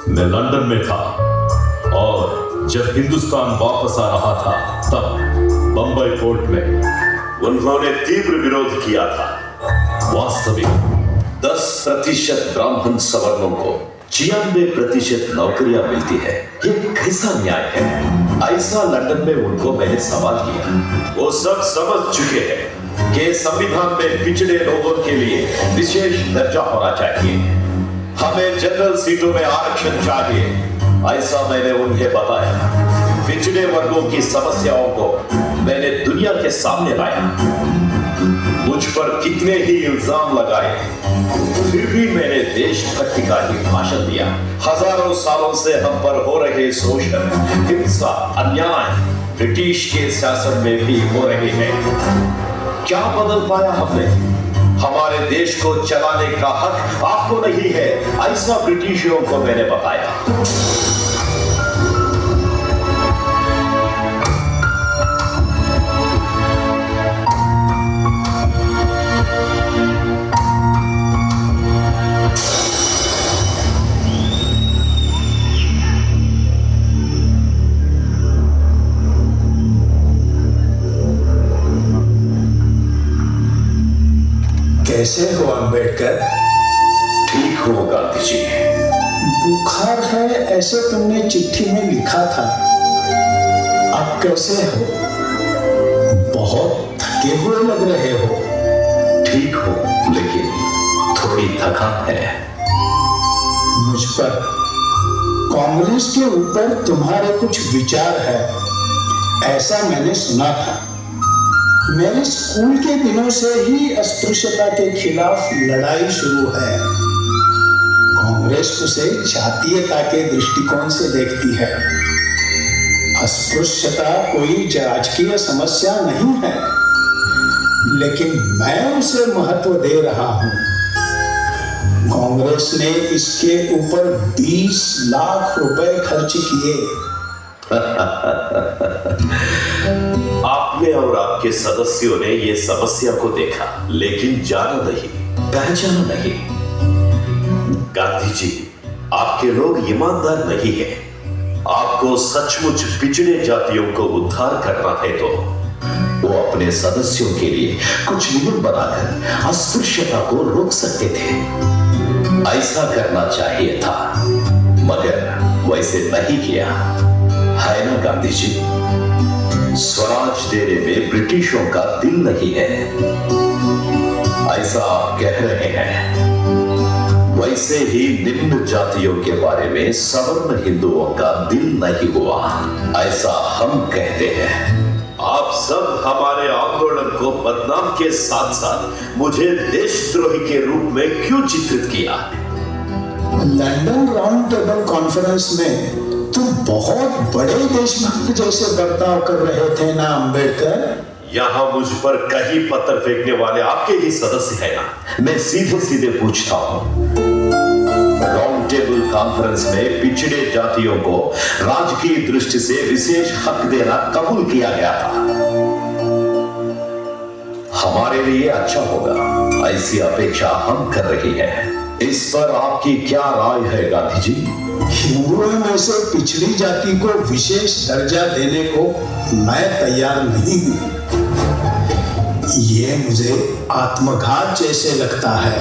मैं लंदन में था और जब हिंदुस्तान वापस आ रहा था तब बंबई पोर्ट में उन्होंने तीव्र विरोध किया था। वास्तविक 10% ब्राह्मण सवर्णों को 96% नौकरियां मिलती है, ये कैसा न्याय है? ऐसा लंदन में उनको मैंने सवाल किया। वो सब समझ चुके हैं कि संविधान में पिछड़े लोगों के लिए विशेष दर्जा होना चाहिए, हमें जनरल सीटों में आरक्षण चाहिए, ऐसा मैंने उन्हें बताया। पिछड़े वर्गों की समस्याओं को मैंने दुनिया के सामने लाया। मुझ पर कितने ही इल्जाम लगाए, फिर भी मैंने देशभक्ति का ही भाषण दिया। हजारों सालों से हम पर हो रहे शोषण, हिंसा, अन्याय ब्रिटिश के शासन में भी हो रहे हैं। क्या बदल पाया हमने? हमारे देश को चलाने का हक आपको नहीं है, ऐसा ब्रिटिशों को मैंने बताया। कैसे हो अम्बेडकर? ठीक हो गांधी जी। बुखार है ऐसे तुमने चिट्ठी में लिखा था, अब कैसे हो? बहुत थके हुए लग रहे हो। ठीक हो, लेकिन थोड़ी थकान है। मुझ पर कांग्रेस के ऊपर तुम्हारे कुछ विचार है, ऐसा मैंने सुना था। मेरे स्कूल के दिनों से ही अस्पृश्यता के खिलाफ लड़ाई शुरू है। कांग्रेस उसे जातीयता के दृष्टिकोण से देखती है। अस्पृश्यता कोई राजकीय समस्या नहीं है, लेकिन मैं उसे महत्व दे रहा हूं। कांग्रेस ने इसके ऊपर 20 लाख रुपए खर्च किए। आपने और आपके सदस्यों ने ये समस्या को देखा, लेकिन जाना नहीं, पहचाना नहीं। गांधी जी, आपके लोग ईमानदार नहीं हैं। आपको सचमुच पिछड़े जातियों को उद्धार करना है तो वो अपने सदस्यों के लिए कुछ नियम बनाकर अस्पृश्यता को रोक सकते थे। ऐसा करना चाहिए था, मगर वैसे नहीं किया, है ना गांधी जी? स्वराज देने में ब्रिटिशों का दिल नहीं है, ऐसा आप कह रहे हैं। वैसे ही निम्न जातियों के बारे में सवर्ण हिंदुओं का दिल नहीं हुआ, ऐसा हम कहते हैं। आप सब हमारे आंदोलन को बदनाम के साथ साथ मुझे देशद्रोही के रूप में क्यों चित्रित किया? लंदन राउंड टेबल कॉन्फ्रेंस में तुम बहुत बड़े देशभक्त जैसे बर्ताव कर रहे थे ना अंबेडकर? यहाँ मुझ पर कहीं पत्थर फेंकने वाले आपके ही सदस्य हैं ना। मैं सीधे सीधे पूछता हूँ, राउंड टेबल कॉन्फ्रेंस में पिछड़े जातियों को राजकीय दृष्टि से विशेष हक देना कबूल किया गया था। हमारे लिए अच्छा होगा, ऐसी अपेक्षा हम कर रही हैं। इस पर आपकी क्या राय है गांधी जी? हिंदुओं में से पिछड़ी जाति को विशेष दर्जा देने को मैं तैयार नहीं हूं। ये मुझे आत्मघात जैसे लगता है।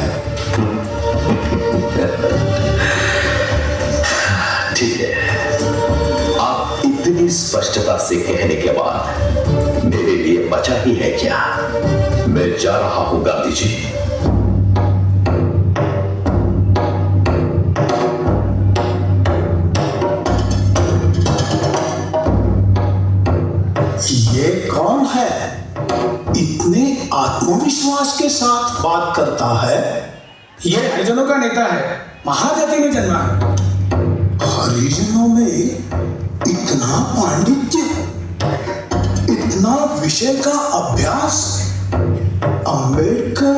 ठीक है, आप इतनी स्पष्टता से कहने के बाद मेरे लिए बचा ही है क्या? मैं जा रहा हूं गांधी जी। ये कौन है? इतने आत्मविश्वास के साथ बात करता है। ये हरिजनों का नेता है, महाजाति में जन्मा है। हरिजनों में इतना पांडित्य, इतना विषय का अभ्यास। अंबेडकर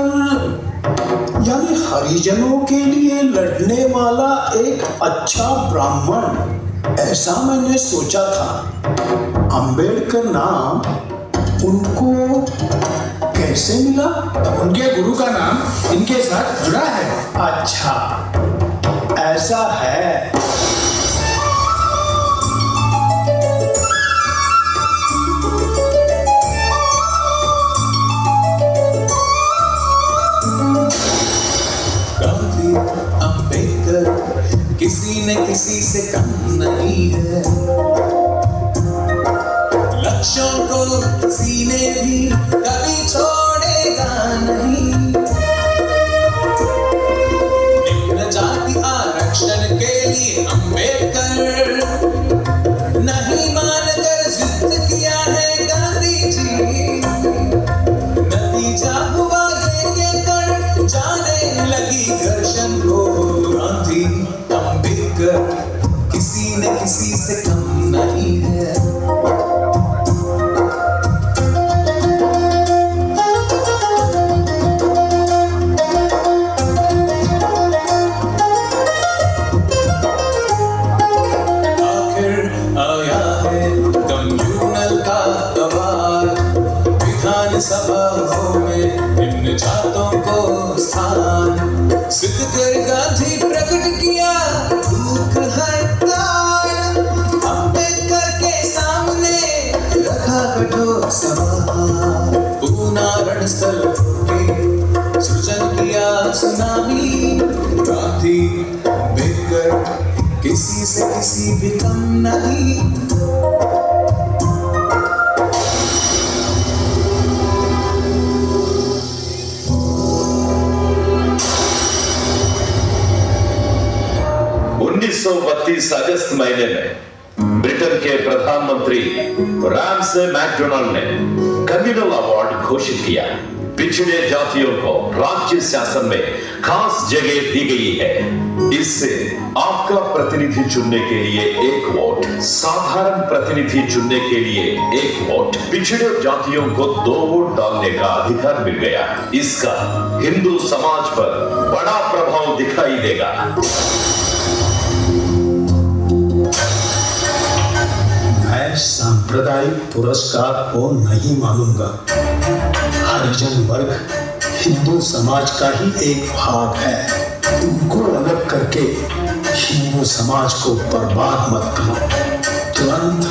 यानी हरिजनों के लिए लड़ने वाला एक अच्छा ब्राह्मण, ऐसा मैंने सोचा था। अंबेडकर नाम उनको कैसे मिला? उनके गुरु का नाम इनके साथ जुड़ा है। अच्छा, ऐसा है। गांधी अंबेडकर किसी न किसी से कम नहीं है। लक्ष्यों को किसी ने भी कभी छोड़ेगा नहीं। निम्न जाति आरक्षण के लिए अंबेडकर नहीं मानकर जिद किया है गांधी जी। नतीजा हुआ ये कर जाने लगी घर्षण को। गांधी अंबेडकर किसी न किसी से कम नहीं है। सभाओं में निम्न जातों को स्थान सिद्ध कर गांधी प्रकट किया भूख हड़ताल। अंबेडकर के सामने रखा कठोर सवाल। पूना रणस्थल पे सृजन किया सुनामी। गांधी अंबेडकर किसी से किसी भी कम नहीं। अगस्त महीने में ब्रिटेन के प्रधानमंत्री प्रधानमंत्री रैमसे मैकडोनाल्ड ने कम्युनल अवार्ड घोषित किया। पिछड़े जातियों को राज्य शासन में खास जगह दी गई है। इससे आपका प्रतिनिधि चुनने के लिए 1 वोट, साधारण प्रतिनिधि चुनने के लिए 1 वोट, पिछड़े जातियों को 2 वोट डालने का अधिकार मिल गया। इसका हिंदू समाज पर बड़ा प्रभाव दिखाई देगा। मैं सांप्रदायिक पुरस्कार को नहीं मानूंगा। हरिजन वर्ग हिंदू समाज का ही एक भाग है। उनको अलग करके हिंदू समाज को बर्बाद मत करो। तुरंत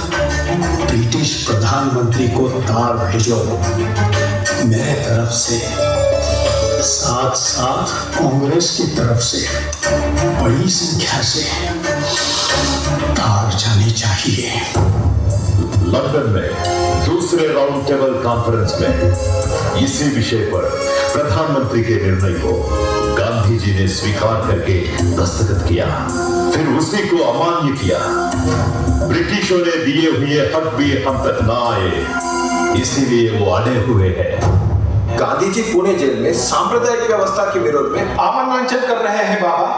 ब्रिटिश प्रधानमंत्री को तार भेजो मेरे तरफ से, साथ साथ कांग्रेस की तरफ से बड़ी संख्या से तार जानी चाहिए। लंदन में दूसरे राउंड टेबल कॉन्फ्रेंस में इसी विषय पर प्रधानमंत्री के निर्णय को गांधी जी ने स्वीकार करके दस्तखत किया, फिर उसी को अमान्य किया। ब्रिटिशों ने दिए हुए हक भी हम तक ना आए, इसीलिए वो अड़े हुए हैं। गांधी जी पुणे जेल में सांप्रदायिक व्यवस्था के विरोध में आमरण कर रहे हैं बाबा।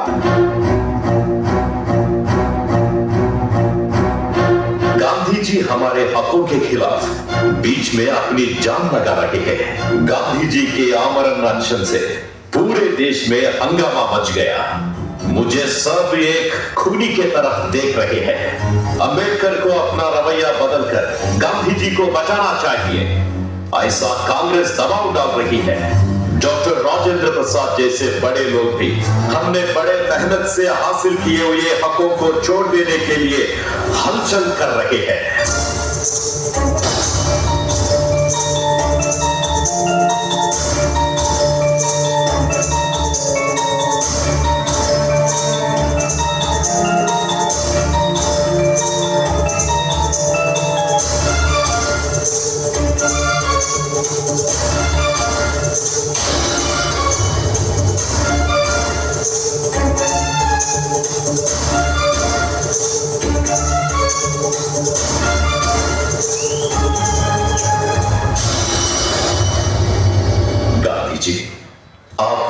गांधी जी हमारे हकों के खिलाफ बीच में अपनी जान लगा रहे हैं। गांधी जी के आमरण अनशन से पूरे देश में हंगामा मच गया। मुझे सब एक खूनी के तरह देख रहे हैं। अंबेडकर को अपना रवैया बदलकर गांधी जी को बचाना चाहिए, ऐसा कांग्रेस दबाव डाल रही है। डॉक्टर राजेंद्र प्रसाद जैसे बड़े लोग भी हमने बड़े मेहनत से हासिल किए हुए हकों को छोड़ देने के लिए हलचल कर रहे हैं।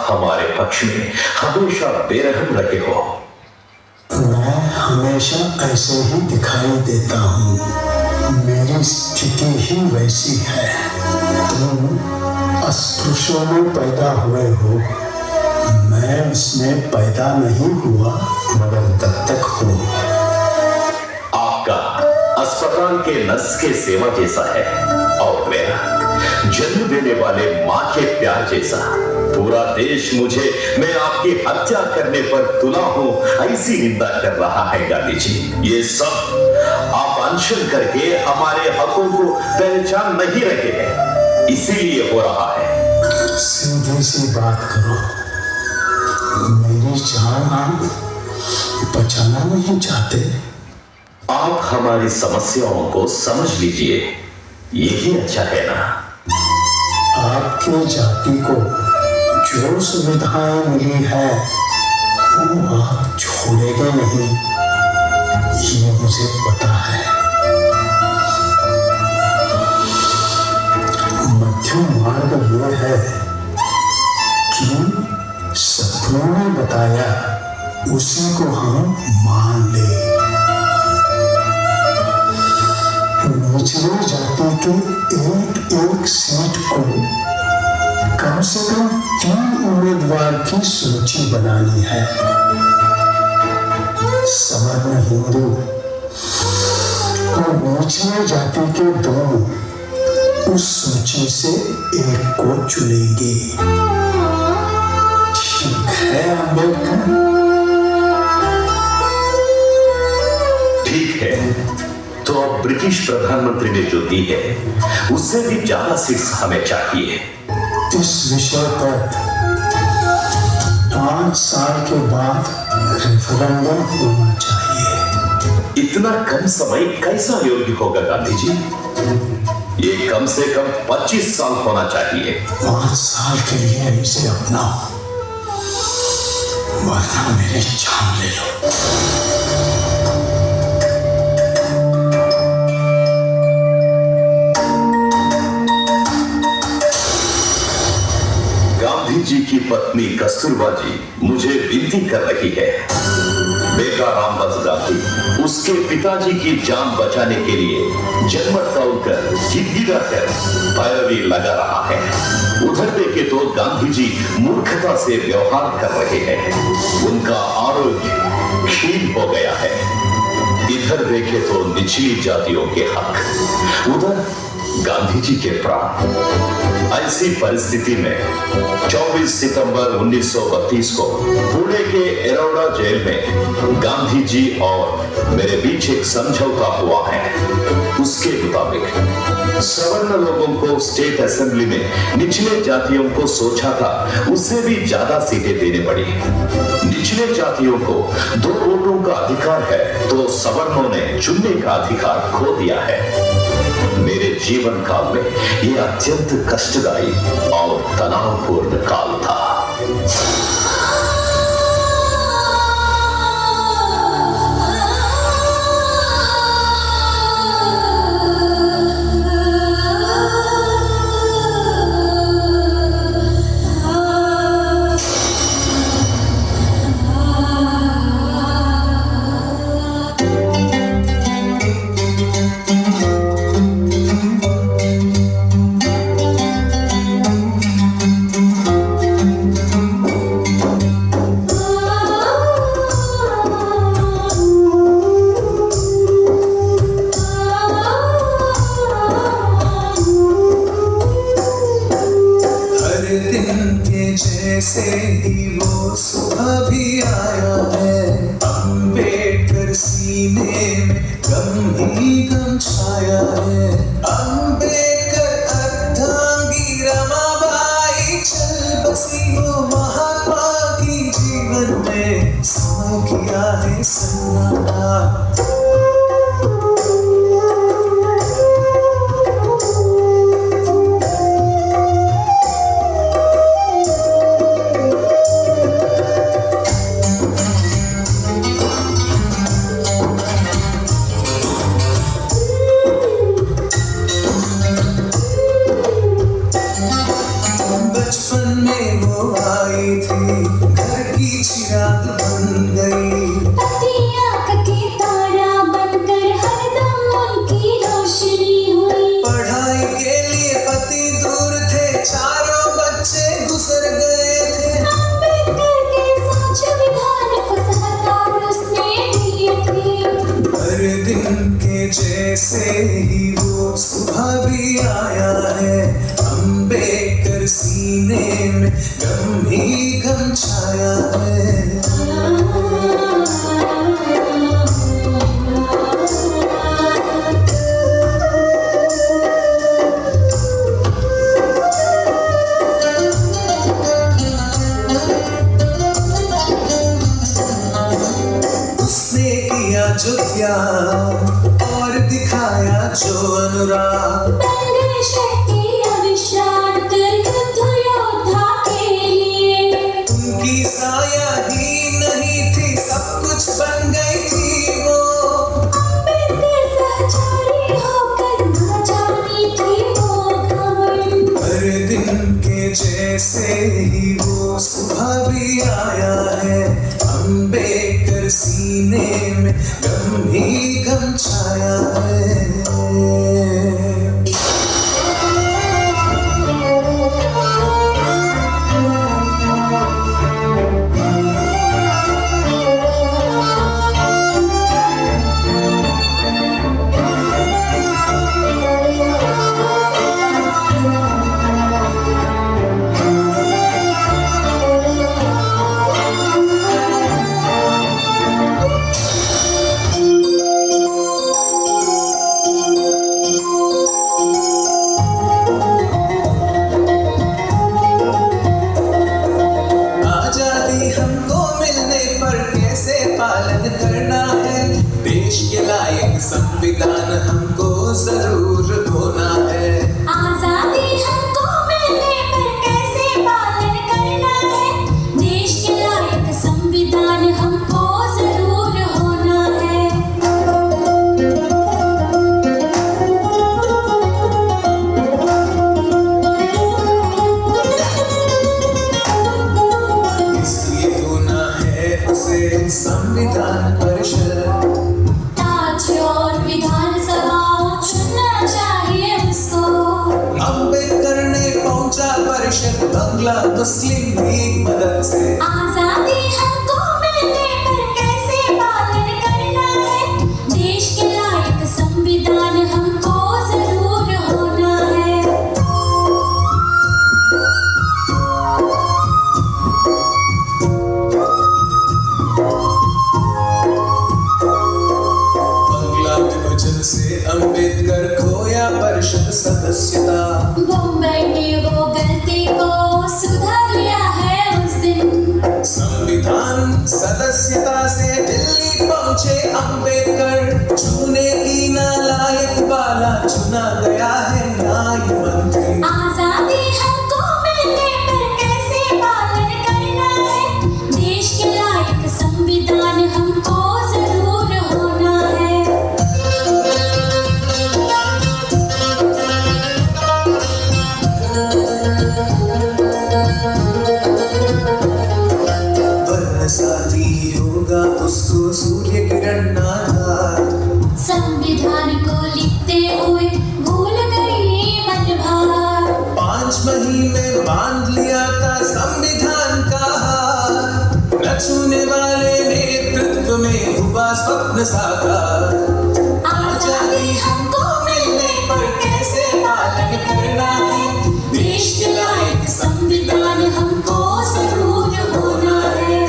हमारे पक्ष में हमेशा बेरहम रहे हो। मैं हमेशा ऐसे ही दिखाई देता हूँ। मेरी स्थिति ही वैसी है। तुम अस्पृश्यों में पैदा हुए हो, मैं इसमें पैदा नहीं हुआ मगर दत्तक हूँ। आपका अस्पताल के नर्स के सेवा जैसा है और मेरा जन्म देने वाले माँ के प्यार जैसा। पूरा देश मुझे मैं आपकी हत्या करने पर तुला हूं ऐसी निंदा कर रहा है गांधी जी। ये सब आप अनशन करके हमारे हकों को पहचान नहीं रहे हैं, इसीलिए हो रहा है। सीधी सी बात करो, मेरी जान आप बचाना नहीं चाहते? आप हमारी समस्याओं को समझ लीजिए, यही अच्छा है ना। आपकी जाति को जो सुविधाएं मिली है वो आप छोड़ेंगे नहीं, ये मुझे पता है। मध्यम मार्ग ये है कि सत्रों ने बताया उसी को हम मान ले। निचली जाति के एक सीट को कम से कम 3 उम्मीदवार की सूची बनानी है। सवर्ण हिंदू और निचली जाति के दोनों उस सूची से एक को चुनेंगे। ठीक है अम्बेडकर? ठीक है, तो अब ब्रिटिश प्रधानमंत्री ने जो दी है उससे भी ज्यादा सीट्स हमें चाहिए। इस विषय पर 5 साल के बाद रेफरेंडम होना चाहिए। इतना कम समय कैसा योग्य होगा गांधी जी? ये कम से कम 25 साल होना चाहिए। 5 साल के लिए इसे अपनाओ, वरना मेरी जान ले लो। जी की पत्नी कस्तूरबा जी मुझे विनती कर रही है। बेटा रामदास गांधी उसके पिताजी की जान बचाने के लिए जनमत तोड़कर गिड़गिड़ा कर पैरवी लगा रहा है। उधर देखे तो गांधी जी मूर्खता से व्यवहार कर रहे हैं। उनका आरोग्य क्षीण हो गया है। इधर देखे तो निचली जातियों के हक, उधर गांधी जी के प्राण। ऐसी परिस्थिति में 24 सितंबर 1932 को पुणे के एरोडा जेल में गांधी जी और मेरे बीच एक समझौता हुआ है। उसके मुताबिक सवर्ण लोगों को स्टेट असेंबली में निचले जातियों को सोचा था उससे भी ज्यादा सीटें देने पड़ी। निचले जातियों को 2 वोटों का अधिकार है तो सवर्णों ने चुनने का अधिकार खो दिया है। मेरे जीवन काल में यह अत्यंत कष्टदायी और तनावपूर्ण काल था। जैसे ही वो सुबह भी आया है, अम्बेडकर सीने में गम ही गम छाया है। अम्बेडकर अर्धांगी रमाबाई चल बसी वो महात्मा की जीवन में समय किया है सन्नाटा। जैसे ही वो सुबह भी आया है, अम्बेडकर सीने में गम ही गम छाया है। उसने किया जो त्याग और दिखाया जो अनुराग, उनकी साया ही नहीं थी, सब कुछ बन गई थी वो। हर दिन के जैसे ही वो सुबह भी आया है, अम्बेडकर सीने में गम ही गम छाया है। परिषद बंगला मुस्लिम लीग मदद से आजादी हमको मिलने पर कैसे पालन करना है, देश के लायक संविधान हमको जरूर होना है। बंगला विभाजन से अंबेडकर खोया परिषद सदस्यता, बम्बई में वो गलती को सुधार लिया है उस दिन। संविधान सदस्यता से दिल्ली पहुंचे अंबेडकर, छूने की नालायक वाला चुना गया है न्याय मंत्री। आजादी हमको मिलने पर कैसे पालन करना है, देश के लायक संविधान हमको जरूर होना है। वर्ण साथी ही होगा उसको सूर्य किरण आधार, संविधान को लिखते हुए भूल गई मन भार। 5 महीने बांध लिया था संविधान का हार, न छूने वाले नेतृत्व में हुआ स्वप्न साकार। आजादी हमको मिलने पर कैसे पालन करना है, देश के लायक संविधान हमको जरूर होना है।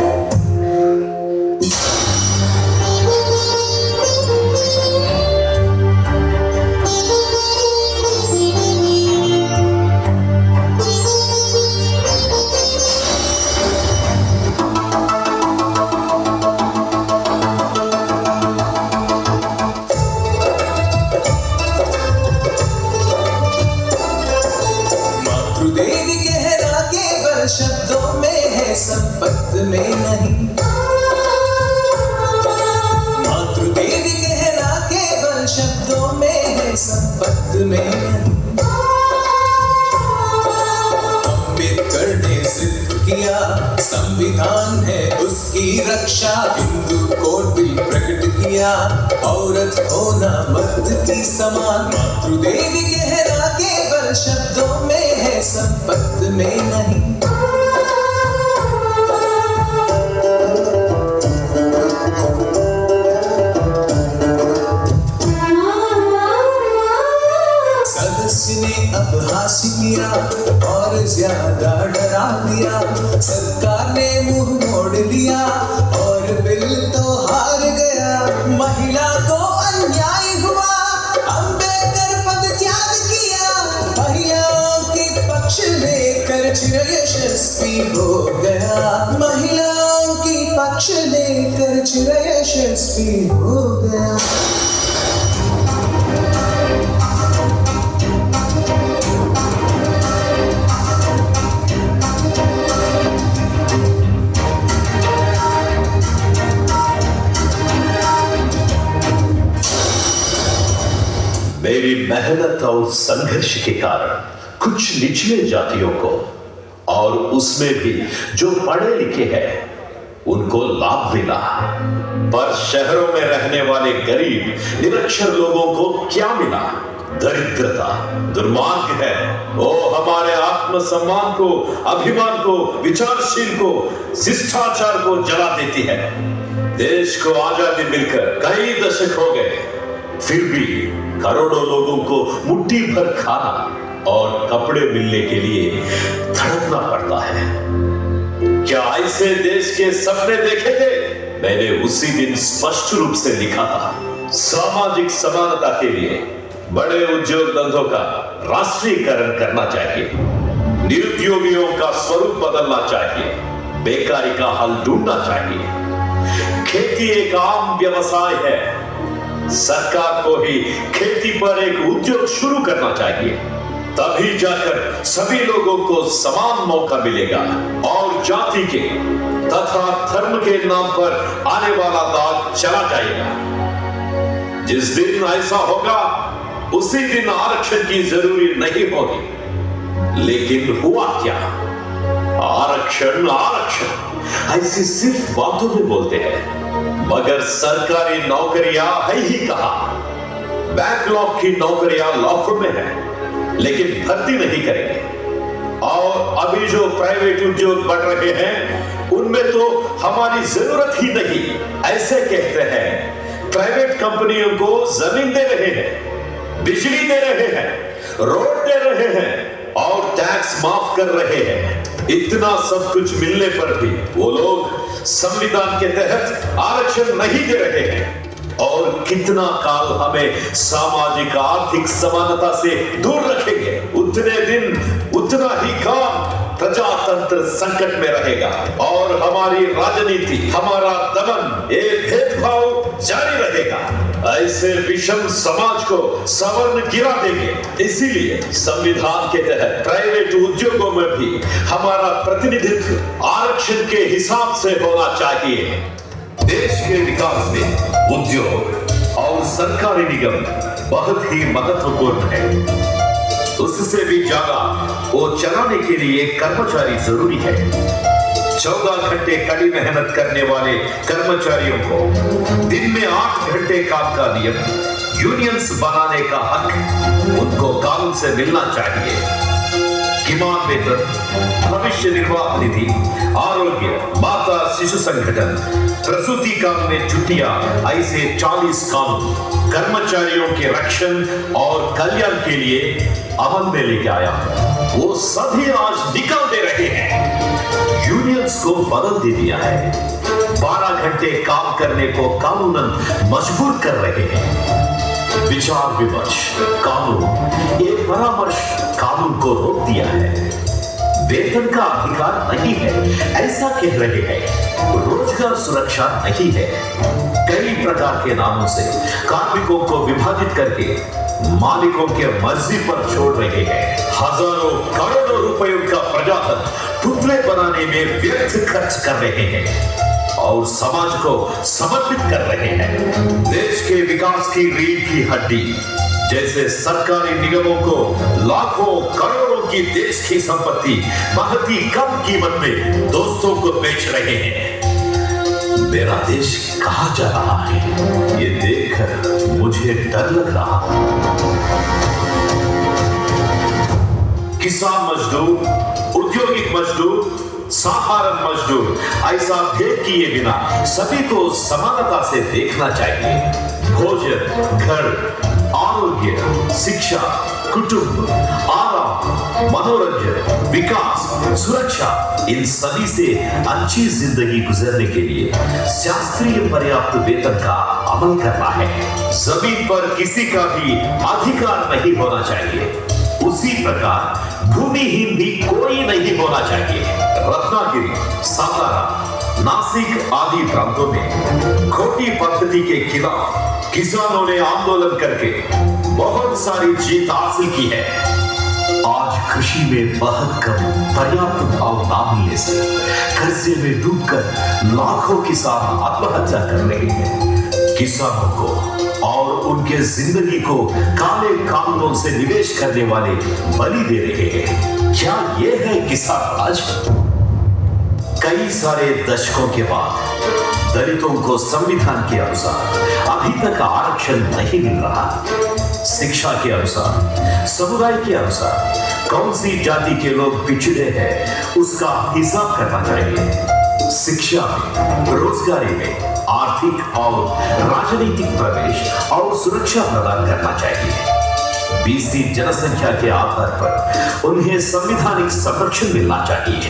मातृदेवी कहना केवल शब्दों में है, संपत्ति में नहीं। मातृदेवी कहना केवल शब्दों में है, संपत्ति में नहीं। अंबेडकर ने सिद्ध किया संविधान है उसकी रक्षा, हिंदू कोड बिल प्रकट किया, औरत होना मर्द की समान। मातृदेवी कहना केवल शब्दों में है, संपत्ति में नहीं। सदस्य ने अपहास किया और ज्यादा डरा दिया, सरकार ने मुंह मोड़ लिया और बिल तो हार गया। महिला को अन्याय हुआ, अंबेडकर पद त्याग किया, महिलाओं के पक्ष लेकर चिर यशस्वी हो गया। महिलाओं के पक्ष लेकर चिर यशस्वी हो गया। मेरी मेहनत और संघर्ष के कारण कुछ निचले जातियों को, और उसमें भी जो पढ़े लिखे हैं, उनको लाभ मिला। पर शहरों में रहने वाले गरीब निरक्षर लोगों को क्या मिला? दरिद्रता, दुर्मार्ग है। वो हमारे आत्मसम्मान को, अभिमान को, विचारशील को, शिष्टाचार को जला देती है। देश को आजादी मिलकर कई दशक हो गए, फिर भी करोड़ों लोगों को मुट्ठी भर खाना और कपड़े मिलने के लिए धड़कना पड़ता है। क्या ऐसे देश के सपने देखे थे? मैंने उसी दिन स्पष्ट रूप से लिखा था, सामाजिक समानता के लिए बड़े उद्योग धंधों का राष्ट्रीयकरण करना चाहिए, निरुद्योगियों का स्वरूप बदलना चाहिए, बेकारी का हल ढूंढना चाहिए। खेती एक आम व्यवसाय है, सरकार को ही खेती पर एक उद्योग शुरू करना चाहिए, तभी जाकर सभी लोगों को समान मौका मिलेगा और जाति के तथा धर्म के नाम पर आने वाला दाग चला जाएगा। जिस दिन ऐसा होगा उसी दिन आरक्षण की जरूरी नहीं होगी। लेकिन हुआ क्या? आरक्षण आरक्षण ऐसे सिर्फ बातों में बोलते हैं, मगर सरकारी नौकरियां है ही कहां? बैकलॉग की नौकरियां लाखों में है, लेकिन भर्ती नहीं करेंगे। और अभी जो प्राइवेट उद्योग बढ़ रहे हैं उनमें तो हमारी जरूरत ही नहीं। ऐसे कहते हैं प्राइवेट कंपनियों को जमीन दे रहे हैं, बिजली दे रहे हैं, रोड दे रहे हैं और टैक्स माफ कर रहे हैं। इतना सब कुछ मिलने पर भी वो लोग संविधान के तहत आरक्षण नहीं दे रहे हैं। और कितना काल हमें सामाजिक आर्थिक समानता से दूर रखेंगे, उतने दिन उतना ही काम प्रजातंत्र संकट में रहेगा और हमारी राजनीति, हमारा दमन, ये भेदभाव जारी रहेगा। ऐसे विषम समाज को सवर्ण गिरा देंगे। इसीलिए संविधान के तहत प्राइवेट उद्योगों में भी हमारा प्रतिनिधित्व आरक्षण के हिसाब से होना चाहिए। देश के विकास में उद्योग और सरकारी निगम बहुत ही महत्वपूर्ण है। उससे भी ज्यादा वो चलाने के लिए कर्मचारी जरूरी है। 14 घंटे कड़ी मेहनत करने वाले कर्मचारियों को दिन में 8 घंटे काम का नियम, यूनियंस बनाने का हक उनको कानून से मिलना चाहिए। किमान वेतन, भविष्य निर्वाह निधि, आरोग्य, माता शिशु संगठन, प्रसूति काल में छुट्टियां, ऐसे 40 कानून कर्मचारियों के रक्षण और कल्याण के लिए अमल में लेके आया। वो सभी आज निकल दे रहे हैं। यूनियंस को बदल दे दिया है। 12 घंटे काम करने को कानूनन मजबूर कर रहे हैं। विचार विमर्श कानून, ये परामर्श कानून को रोक दिया है। वेतन का अधिकार नहीं है ऐसा कह रहे हैं। रोजगार सुरक्षा नहीं है। कई प्रकार के नामों से कार्मिकों को विभाजित करके मालिकों के मर्जी पर छोड़ रहे हैं। हजारों करोड़ों रुपयों का प्रजाधन पुतले बनाने में व्यर्थ खर्च कर रहे हैं और समाज को समर्पित कर रहे हैं। देश के विकास की रीढ़ की हड्डी जैसे सरकारी निगमों को लाखों करोड़ों की देश की संपत्ति बहुत ही कम कीमत में दोस्तों को बेच रहे हैं। मेरा देश कहां जा रहा है ये देखकर मुझे डर लग रहा है। किसान मजदूर, औद्योगिक मजदूर, साधारण मजदूर, ऐसा भेद किए बिना सभी को समानता से देखना चाहिए। भोजन, घर, आरोग्य, शिक्षा, कुटुंब, आराम, मनोरंजन, विकास, सुरक्षा, इन सभी से अच्छी जिंदगी गुजरने के लिए शास्त्रीय पर्याप्त वेतन का अमल करना है। जमीन पर किसी का भी अधिकार नहीं होना चाहिए। उसी प्रकार भूमिहीन भी कोई नहीं होना चाहिए। रत्नागिरी, सातारा, नासिक आदि प्रांतों में खोटी पद्धति के खिलाफ किसानों ने आंदोलन करके बहुत सारी जीत हासिल की है। आज कृषि में बहुत कम पर्याप्त भाव ना मिलने से कर्जे में डूबकर लाखों किसान आत्महत्या कर रहे हैं। किसानों को और उनके जिंदगी को काले कानूनों से निवेश करने वाले बलि दे रहे हैं। क्या ये है किसान राज? कई सारे दशकों के बाद दलितों को संविधान के अनुसार अभी तक आरक्षण नहीं मिल रहा। शिक्षा के अनुसार, समुदाय के अनुसार कौन सी जाति के लोग पिछड़े हैं उसका हिसाब करना चाहिए। शिक्षा में, रोजगारी में, आर्थिक और राजनीतिक प्रवेश और सुरक्षा प्रदान करना चाहिए। बीसी जनसंख्या के आधार पर उन्हें संवैधानिक संरक्षण मिलना चाहिए।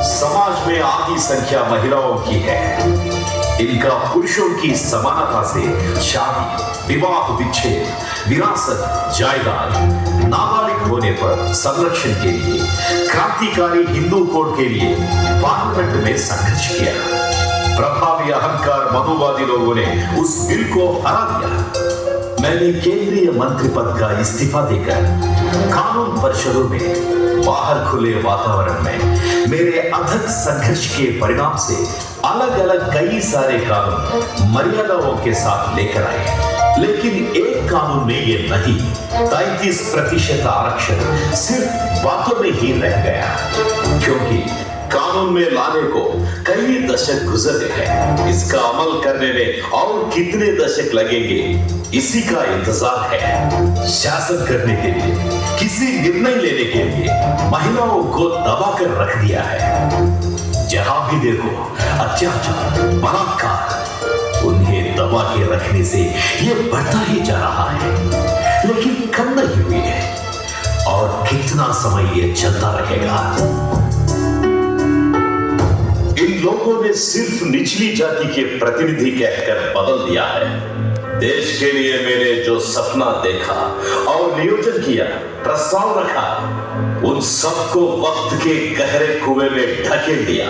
समाज में आधी संख्या महिलाओं की है। इनका पुरुषों की समानता से शादी, विवाह विच्छेद, विरासत, जायदाद, नाबालिग होने पर संरक्षण के लिए क्रांतिकारी हिंदू कोड के लिए पार्लियामेंट में संघर्ष किया। प्रभावी अहंकार मनुवादी लोगों ने उस बिल को हरा दिया। मैंने केंद्रीय मंत्री पद का इस्तीफा देकर कानून परिषदों में बाहर खुले वातावरण में मेरे अथक संघर्ष के परिणाम से अलग अलग कई सारे कानून मर्यादाओं के साथ लेकर आए। लेकिन एक कानून में ये नहीं, 33% आरक्षण सिर्फ बातों में ही रह गया। क्योंकि कानून में लाने को कई दशक गुजरे हैं। इसका अमल करने में और कितने दशक लगेंगे, इसी का इंतजार है। शासन करने के लिए, किसी निर्णय लेने के लिए महिलाओं को दबा कर रख दिया है। जहां भी देखो अत्याचार, बलात्कार, उन्हें दबा के रखने से ये बढ़ता ही जा रहा है, लेकिन कम नहीं हुई है। और कितना समय ये चलता रहेगा? इन लोगों ने सिर्फ निचली जाति के प्रतिनिधि कहकर बदल दिया है। देश के लिए मैंने जो सपना देखा और नियोजन किया, प्रस्ताव रखा, उन सबको वक्त के गहरे कुएं में ढकेल दिया।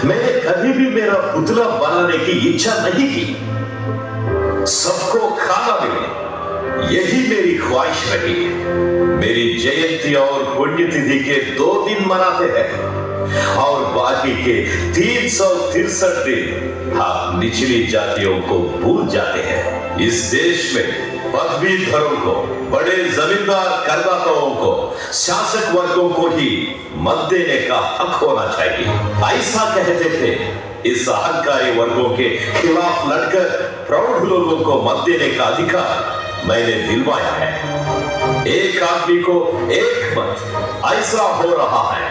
मैंने कभी भी मेरा पुतला बनाने की इच्छा नहीं की। सबको खाना मिले, यही मेरी ख्वाहिश रही। मेरी जयंती और पुण्यतिथि के 2 दिन मनाते हैं और बाकी के 363 दिन आप निचली जातियों को भूल जाते हैं। इस देश में पदवीधरों को, बड़े जमींदार करदाताओं को, शासक वर्गों को ही मत देने का हक होना चाहिए। ऐसा कहते थे। इस अहंकारी वर्गों के खिलाफ लड़कर प्रौढ़ लोगों को मत देने का अधिकार मैंने दिलवाया है। एक आदमी को एक मत, ऐसा हो रहा है।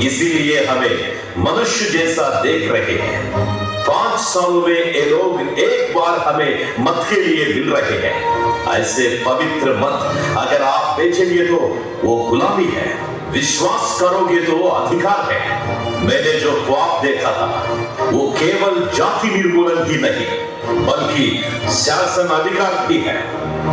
इसीलिए हमें मनुष्य जैसा देख रहे हैं। 5 सालों में ये लोग एक बार हमें मत के लिए मिल रहे हैं। ऐसे पवित्र मत अगर आप बेचेंगे तो वो गुलामी है, विश्वास करोगे तो अधिकार है। मैंने जो ख्वाब देखा था वो केवल जाति निर्मूलन ही नहीं, बल्कि शासन अधिकार भी है।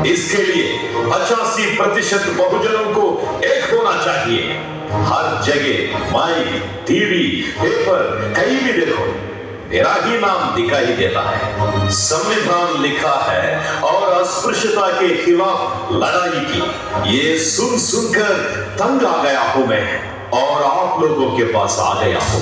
इसके लिए 85% बहुजनों को एक होना चाहिए। हर जगह माइक, टीवी, पेपर, कहीं भी देखो मेरा ही नाम दिखाई देता है। संविधान लिखा है और अस्पृश्यता के खिलाफ लड़ाई की। ये सुन सुनकर तंग आ गया हूं मैं और आप लोगों के पास आ गया हूं।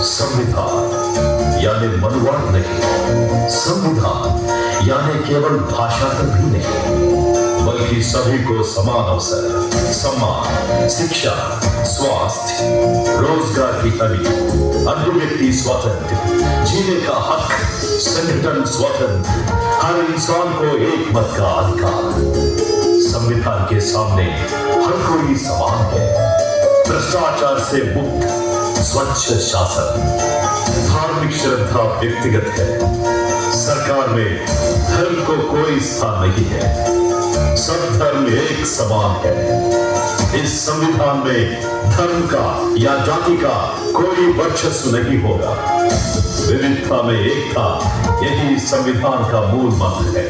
संविधान यानी मनवाद नहीं, संविधान यानी केवल भाषा तक भी नहीं, बल्कि सभी को समान अवसर, सम्मान, शिक्षा, स्वास्थ्य, रोजगार की हक, अभिव्यक्ति स्वतंत्र, जीने का हक, संगठन स्वतंत्र, हर इंसान को एक मत का अधिकार। संविधान के सामने हर कोई समान है। भ्रष्टाचार से मुक्त, स्वच्छ शासन, धार्मिक श्रद्धा व्यक्तिगत है। सरकार में धर्म को कोई स्थान नहीं है। सब धर्म एक समान है। इस संविधान में धर्म का या जाति का कोई वर्चस्व नहीं होगा। विविधता में एकता, यही संविधान का मूल मंत्र है।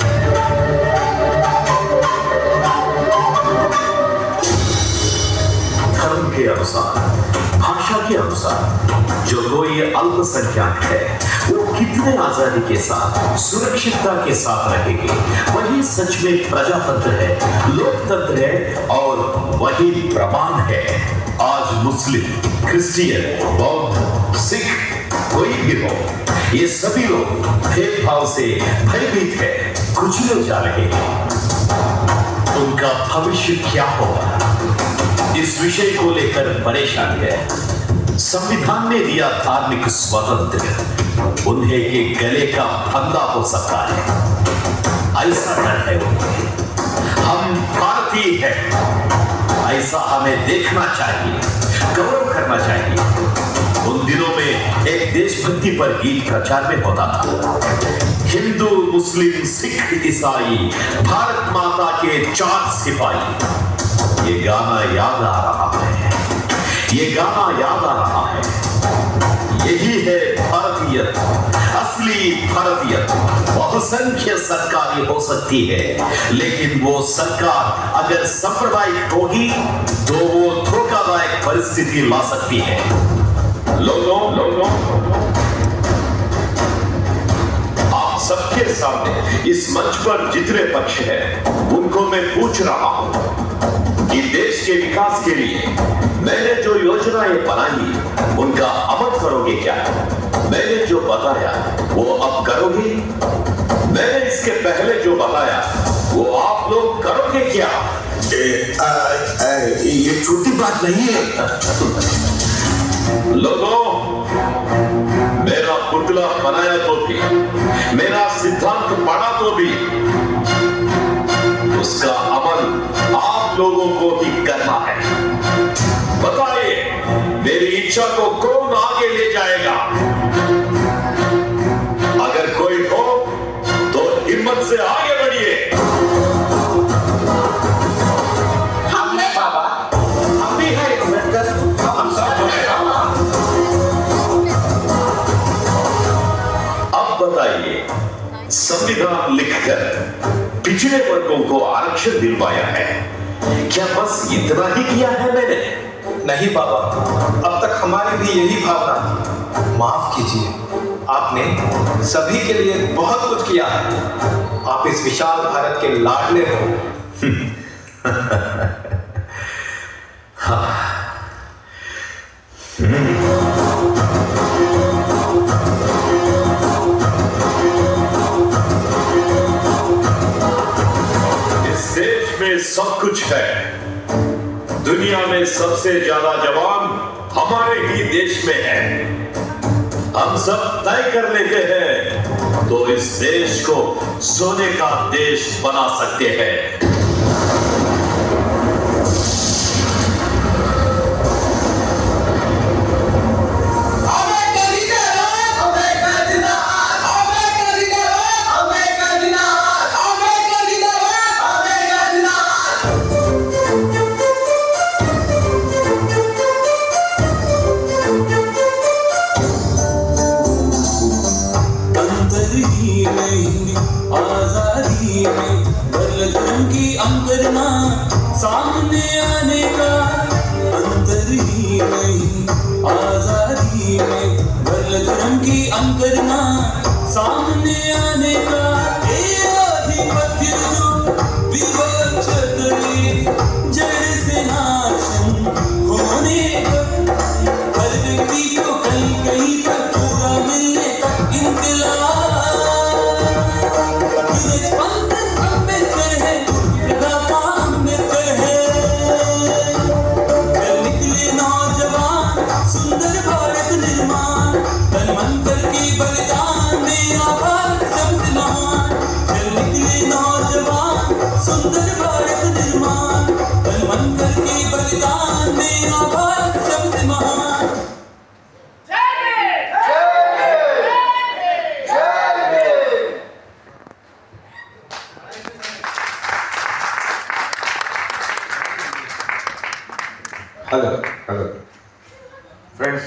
धर्म के अनुसार, भाषा के अनुसार जो कोई अल्पसंख्यक है वो कितने आजादी के साथ, सुरक्षितता के साथ रहेंगे, वही सच में प्रजातंत्र है, लोकतंत्र है और वही प्रमाण है। आज मुस्लिम, क्रिश्चियन, बौद्ध, सिख, कोई भी हो, ये सभी लोग भेदभाव से भयभीत है, कुचले जा रहे हैं। उनका भविष्य क्या होगा, इस विषय को लेकर परेशान है। संविधान ने दिया धार्मिक स्वतंत्र, उन्हें के गले का फंदा हो सकता है, ऐसा डर है उन्हें। हम भारतीय हैं, ऐसा हमें देखना चाहिए, गौरव करना चाहिए। उन दिनों में एक देशभक्ति पर गीत प्रचार में होता था, हिंदू, मुस्लिम, सिख, ईसाई, भारत माता के 4 सिपाही। ये गाना याद आ रहा है, ये गाना याद आ रहा है। यही है भारतीयत, असली भारतीयत। बहुसंख्य सरकारी हो सकती है, लेकिन वो सरकार अगर सांप्रदायिक होगी तो वो धोखादायक परिस्थिति ला सकती है। लोगों, आप सबके सामने इस मंच पर जितने पक्ष हैं, उनको मैं पूछ रहा हूं कि देश के विकास के लिए मैंने जो योजनाएं बनाई उनका अमल करोगे क्या? मैंने जो बताया वो अब करोगे? मैंने इसके पहले जो बताया वो आप लोग करोगे क्या? ये छोटी बात नहीं है। लोगों, मेरा पुतला बनाया तो भी, मेरा सिद्धांत पढ़ा तो भी, उसका अमल आप लोगों को ही करना है। बताइए, मेरी इच्छा को कौन आगे ले जाएगा? अगर कोई हो तो हिम्मत से आगे बढ़िए। हम नहीं बाबा, हम भी हैं अम्बेडकर, हम सब हैं बाबा। अब बताइए, संविधान लिखकर पिछड़े वर्गों को आरक्षण दिलवाया है, क्या बस इतना ही किया है मैंने? नहीं बाबा, अब तक हमारी भी यही भावना थी। माफ कीजिए, आपने सभी के लिए बहुत कुछ किया है। आप इस विशाल भारत के लाडले हो। इस देश में सब कुछ है। दुनिया में सबसे ज्यादा जवान हमारे ही देश में है। हम सब तय कर लेते हैं तो इस देश को सोने का देश बना सकते हैं। आजादी में बलगम की अंकरमा सामने आने का, अंतर ही नहीं आजादी में बलगम की अंकरमा सामने आने का। ये आधिपत्य जो विवक्षित जड़ से नाशन होने का, हर व्यक्ति को कहीं कहीं तक पूरा मिलने तक इंकलाब। अम्बेडकर है, प्रदाता अम्बेडकर है। कल निकले नौजवान, सुंदर भारत निर्माण, तन मन करके बलिदान, मेरा भारत सबसे महान। कल निकले नौजवान, सुंदर भारत निर्माण, तन मन करके बलिदान, मेरा भारत सबसे महान। Hello. Friends,